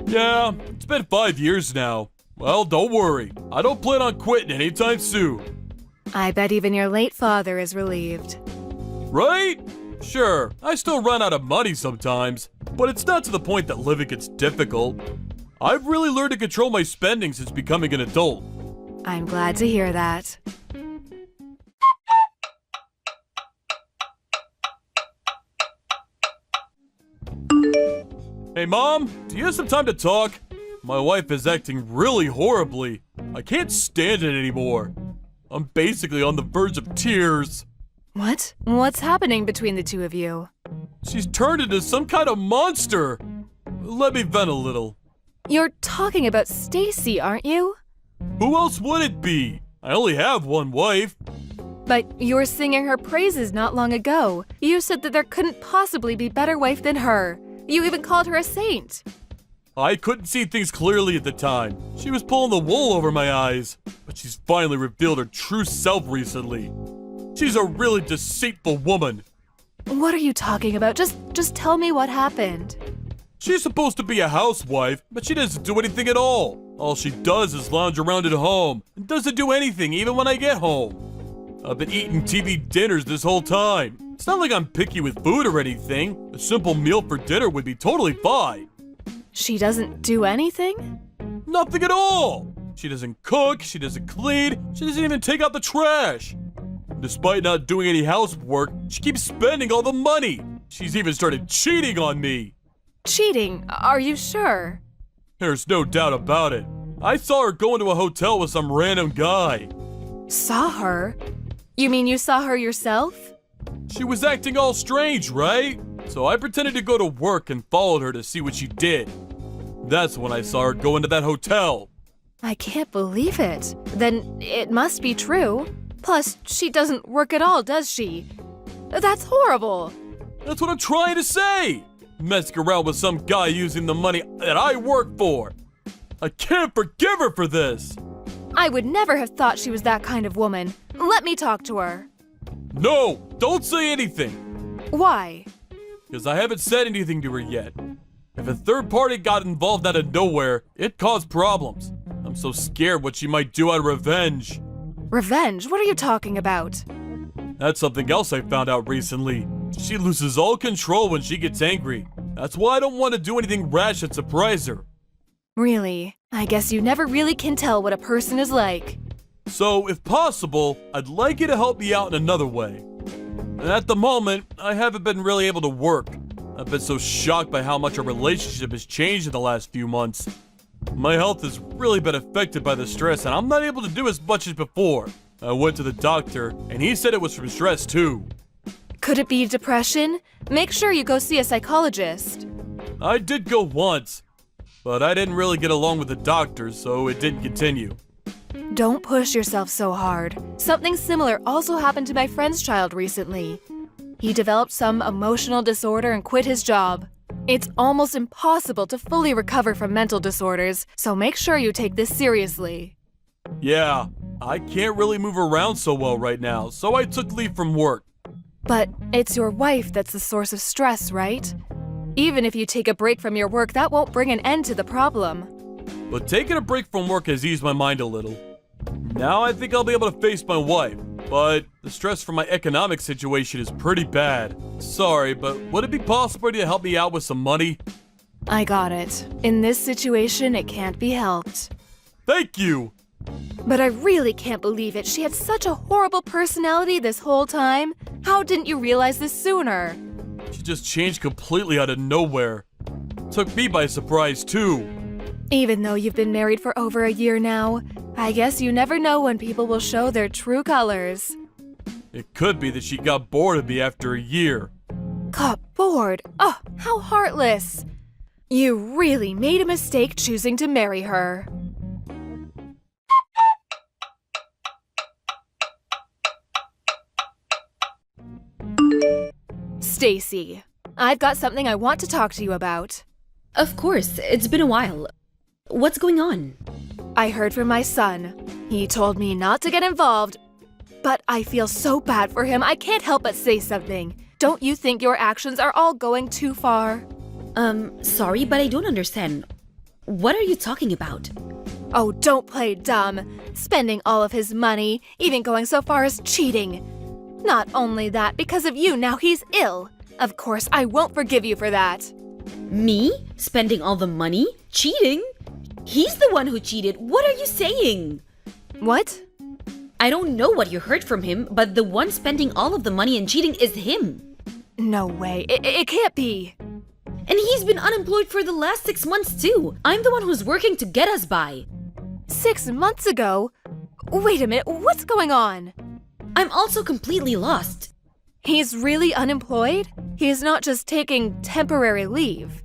Yeah, it's been 5 years now. Well, don't worry. I don't plan on quitting anytime soon.
I bet even your late father is relieved.
Right? Sure, I still run out of money sometimes, but it's not to the point that living gets difficult. I've really learned to control my spending since becoming an adult.
I'm glad to hear that.
Hey Mom, do you have some time to talk? My wife is acting really horribly. I can't stand it anymore. I'm basically on the verge of tears.
What? What's happening between the two of you?
She's turned into some kind of monster. Let me vent a little.
You're talking about Stacy, aren't you?
Who else would it be? I only have one wife.
But you were singing her praises not long ago. You said that there couldn't possibly be a better wife than her. You even called her a saint.
I couldn't see things clearly at the time. She was pulling the wool over my eyes. But she's finally revealed her true self recently. She's a really deceitful woman.
What are you talking about? Just tell me what happened.
She's supposed to be a housewife, but she doesn't do anything at all. All she does is lounge around at home and doesn't do anything even when I get home. I've been eating TV dinners this whole time. It's not like I'm picky with food or anything. A simple meal for dinner would be totally fine.
She doesn't do anything?
Nothing at all. She doesn't cook, she doesn't clean, she doesn't even take out the trash. Despite not doing any housework, she keeps spending all the money. She's even started cheating on me.
Cheating? Are you sure?
There's no doubt about it. I saw her going to a hotel with some random guy.
Saw her? You mean you saw her yourself?
She was acting all strange, right? So I pretended to go to work and followed her to see what she did. That's when I saw her go into that hotel.
I can't believe it. Then it must be true. Plus, she doesn't work at all, does she? That's horrible.
That's what I'm trying to say. Messing around with some guy using the money that I work for. I can't forgive her for this.
I would never have thought she was that kind of woman. Let me talk to her.
No, don't say anything.
Why?
Because I haven't said anything to her yet. If a third party got involved out of nowhere, it caused problems. I'm so scared what she might do out of revenge.
Revenge? What are you talking about?
That's something else I found out recently. She loses all control when she gets angry. That's why I don't want to do anything rash and surprise her.
Really? I guess you never really can tell what a person is like.
So, if possible, I'd like you to help me out in another way. At the moment, I haven't been really able to work. I've been so shocked by how much our relationship has changed in the last few months. My health has really been affected by the stress, and I'm not able to do as much as before. I went to the doctor, and he said it was from stress too.
Could it be depression? Make sure you go see a psychologist.
I did go once, but I didn't really get along with the doctor, so it didn't continue.
Don't push yourself so hard. Something similar also happened to my friend's child recently. He developed some emotional disorder and quit his job. It's almost impossible to fully recover from mental disorders, so make sure you take this seriously.
Yeah, I can't really move around so well right now, so I took leave from work.
But it's your wife that's the source of stress, right? Even if you take a break from your work, that won't bring an end to the problem.
but taking a break from work has eased my mind a little. Now I think I'll be able to face my wife, but the stress from my economic situation is pretty bad. Sorry, but would it be possible to help me out with some money?
I got it. In this situation, it can't be helped.
Thank you!
But I really can't believe it. She had such a horrible personality this whole time. How didn't you realize this sooner?
She just changed completely out of nowhere. Took me by surprise too.
Even though you've been married for over a year now, I guess you never know when people will show their true colors.
It could be that she got bored of me after a year.
Got bored? Oh, how heartless. You really made a mistake choosing to marry her. Stacy, I've got something I want to talk to you about.
Of course, it's been a while. What's going on?
I heard from my son. He told me not to get involved, but I feel so bad for him I can't help but say something. Don't you think your actions are all going too far?
Sorry, but I don't understand. What are you talking about?
Oh, don't play dumb. Spending all of his money, even going so far as cheating. Not only that, because of you, now he's ill. Of course, I won't forgive you for that.
Me? Spending all the money? Cheating? He's the one who cheated. What are you saying?
What?
I don't know what you heard from him, but the one spending all of the money and cheating is him.
No way. It can't be.
And he's been unemployed for the last 6 months too. I'm the one who's working to get us by.
6 months ago? Wait a minute, what's going on?
I'm also completely lost.
He's really unemployed? He's not just taking temporary leave.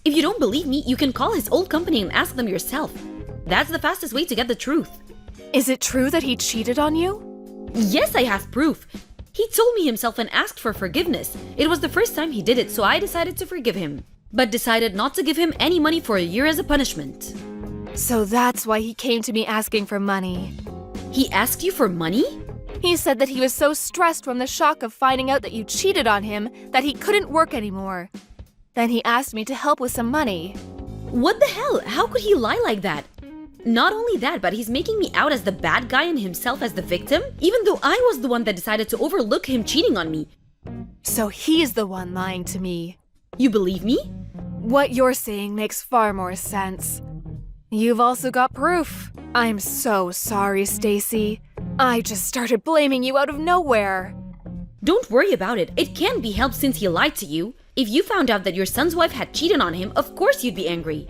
If you don't believe me, you can call his old company and ask them yourself. That's the fastest way to get the truth.
Is it true that he cheated on you?
Yes, I have proof. He told me himself and asked for forgiveness. It was the first time he did it, so I decided to forgive him. But decided not to give him any money for a year as a punishment.
So that's why he came to me asking for money.
He asked you for money?
He said that he was so stressed from the shock of finding out that you cheated on him that he couldn't work anymore. Then he asked me to help with some money.
What the hell? How could he lie like that? Not only that, but he's making me out as the bad guy and himself as the victim, even though I was the one that decided to overlook him cheating on me.
So he's the one lying to me.
You believe me?
What you're saying makes far more sense. You've also got proof. I'm so sorry, Stacy. I just started blaming you out of nowhere.
Don't worry about it. It can't be helped since he lied to you. If you found out that your son's wife had cheated on him, of course you'd be angry.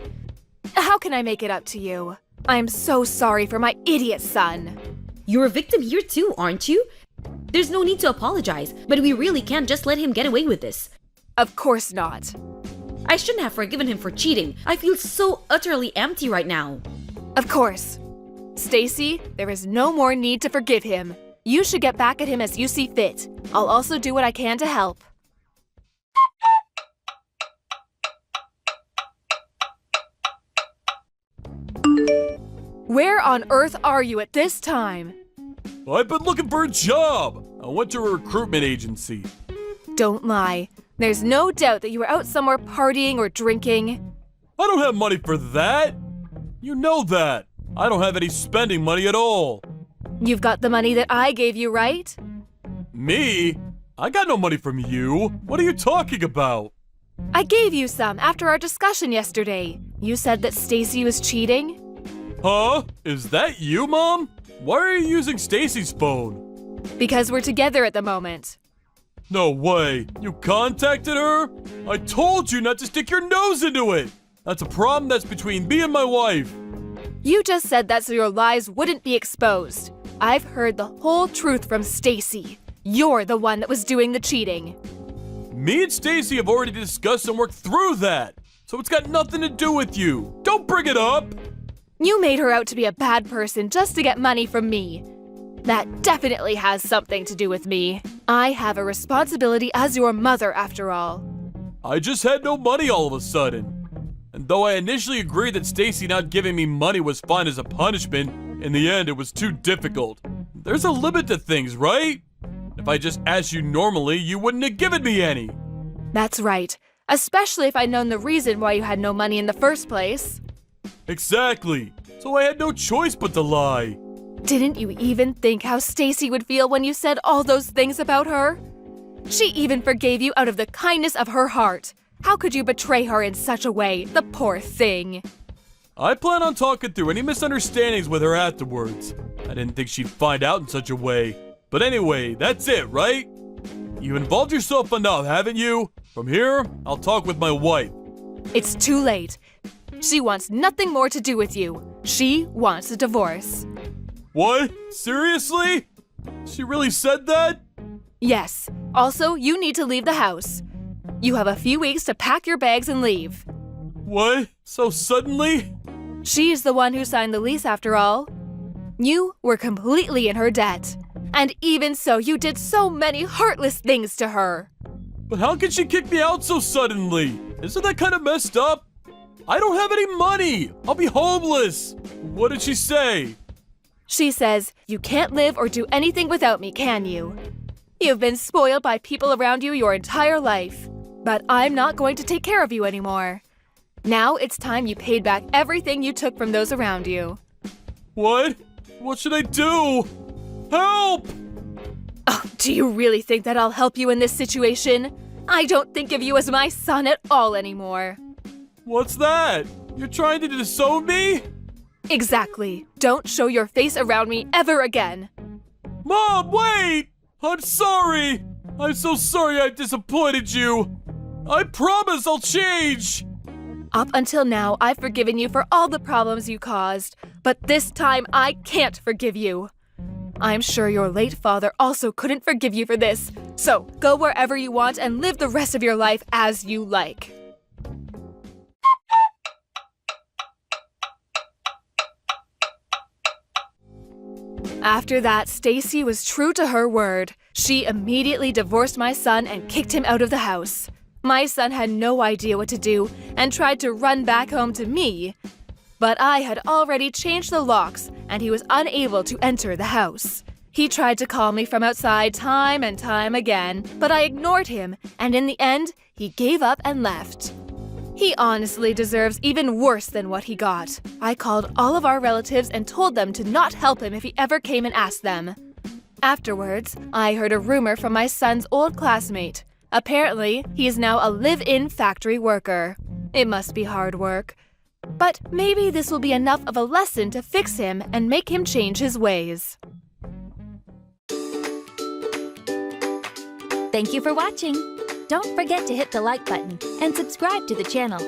How can I make it up to you? I'm so sorry for my idiot son.
You're a victim here too, aren't you? There's no need to apologize, but we really can't just let him get away with this.
Of course not.
I shouldn't have forgiven him for cheating. I feel so utterly empty right now.
Of course. Stacy, there is no more need to forgive him. You should get back at him as you see fit. I'll also do what I can to help. Where on earth are you at this time?
I've been looking for a job. I went to a recruitment agency.
Don't lie. There's no doubt that you were out somewhere partying or drinking.
I don't have money for that. You know that. I don't have any spending money at all.
You've got the money that I gave you, right?
Me? I got no money from you. What are you talking about?
I gave you some after our discussion yesterday. You said that Stacy was cheating.
Huh? Is that you, Mom? Why are you using Stacy's phone?
Because we're together at the moment.
No way. You contacted her? I told you not to stick your nose into it. That's a problem that's between me and my wife.
You just said that so your lies wouldn't be exposed. I've heard the whole truth from Stacy. You're the one that was doing the cheating.
Me and Stacy have already discussed and worked through that. So it's got nothing to do with you. Don't bring it up.
You made her out to be a bad person just to get money from me. That definitely has something to do with me. I have a responsibility as your mother, after all.
I just had no money all of a sudden. And though I initially agreed that Stacy not giving me money was fine as a punishment, in the end it was too difficult. There's a limit to things, right? If I just asked you normally, you wouldn't have given me any.
That's right. Especially if I'd known the reason why you had no money in the first place.
Exactly. So I had no choice but to lie.
Didn't you even think how Stacy would feel when you said all those things about her? She even forgave you out of the kindness of her heart. How could you betray her in such a way, the poor thing?
I plan on talking through any misunderstandings with her afterwards. I didn't think she'd find out in such a way. But anyway, that's it, right? You've involved yourself enough, haven't you? From here, I'll talk with my wife.
It's too late. She wants nothing more to do with you. She wants a divorce.
What? Seriously? She really said that?
Yes. Also, you need to leave the house. You have a few weeks to pack your bags and leave.
What? So suddenly?
She's the one who signed the lease after all. You were completely in her debt. And even so, you did so many heartless things to her.
But how can she kick me out so suddenly? Isn't that kind of messed up? I don't have any money. I'll be homeless. What did she say?
She says, you can't live or do anything without me, can you? You've been spoiled by people around you your entire life. But I'm not going to take care of you anymore. Now it's time you paid back everything you took from those around you.
What? What should I do? Help!
Oh, do you really think that I'll help you in this situation? I don't think of you as my son at all anymore.
What's that? You're trying to disown me?
Exactly. Don't show your face around me ever again.
Mom, wait! I'm sorry! I'm so sorry I disappointed you! I promise I'll change!
Up until now, I've forgiven you for all the problems you caused, but this time I can't forgive you. I'm sure your late father also couldn't forgive you for this, so go wherever you want and live the rest of your life as you like. After that, Stacy was true to her word. She immediately divorced my son and kicked him out of the house. My son had no idea what to do and tried to run back home to me. But I had already changed the locks and he was unable to enter the house. He tried to call me from outside time and time again, but I ignored him, and in the end, he gave up and left. He honestly deserves even worse than what he got. I called all of our relatives and told them to not help him if he ever came and asked them. Afterwards, I heard a rumor from my son's old classmate. Apparently, he is now a live-in factory worker. It must be hard work. But maybe this will be enough of a lesson to fix him and make him change his ways.
Thank you for watching. Don't forget to hit the like button and subscribe to the channel.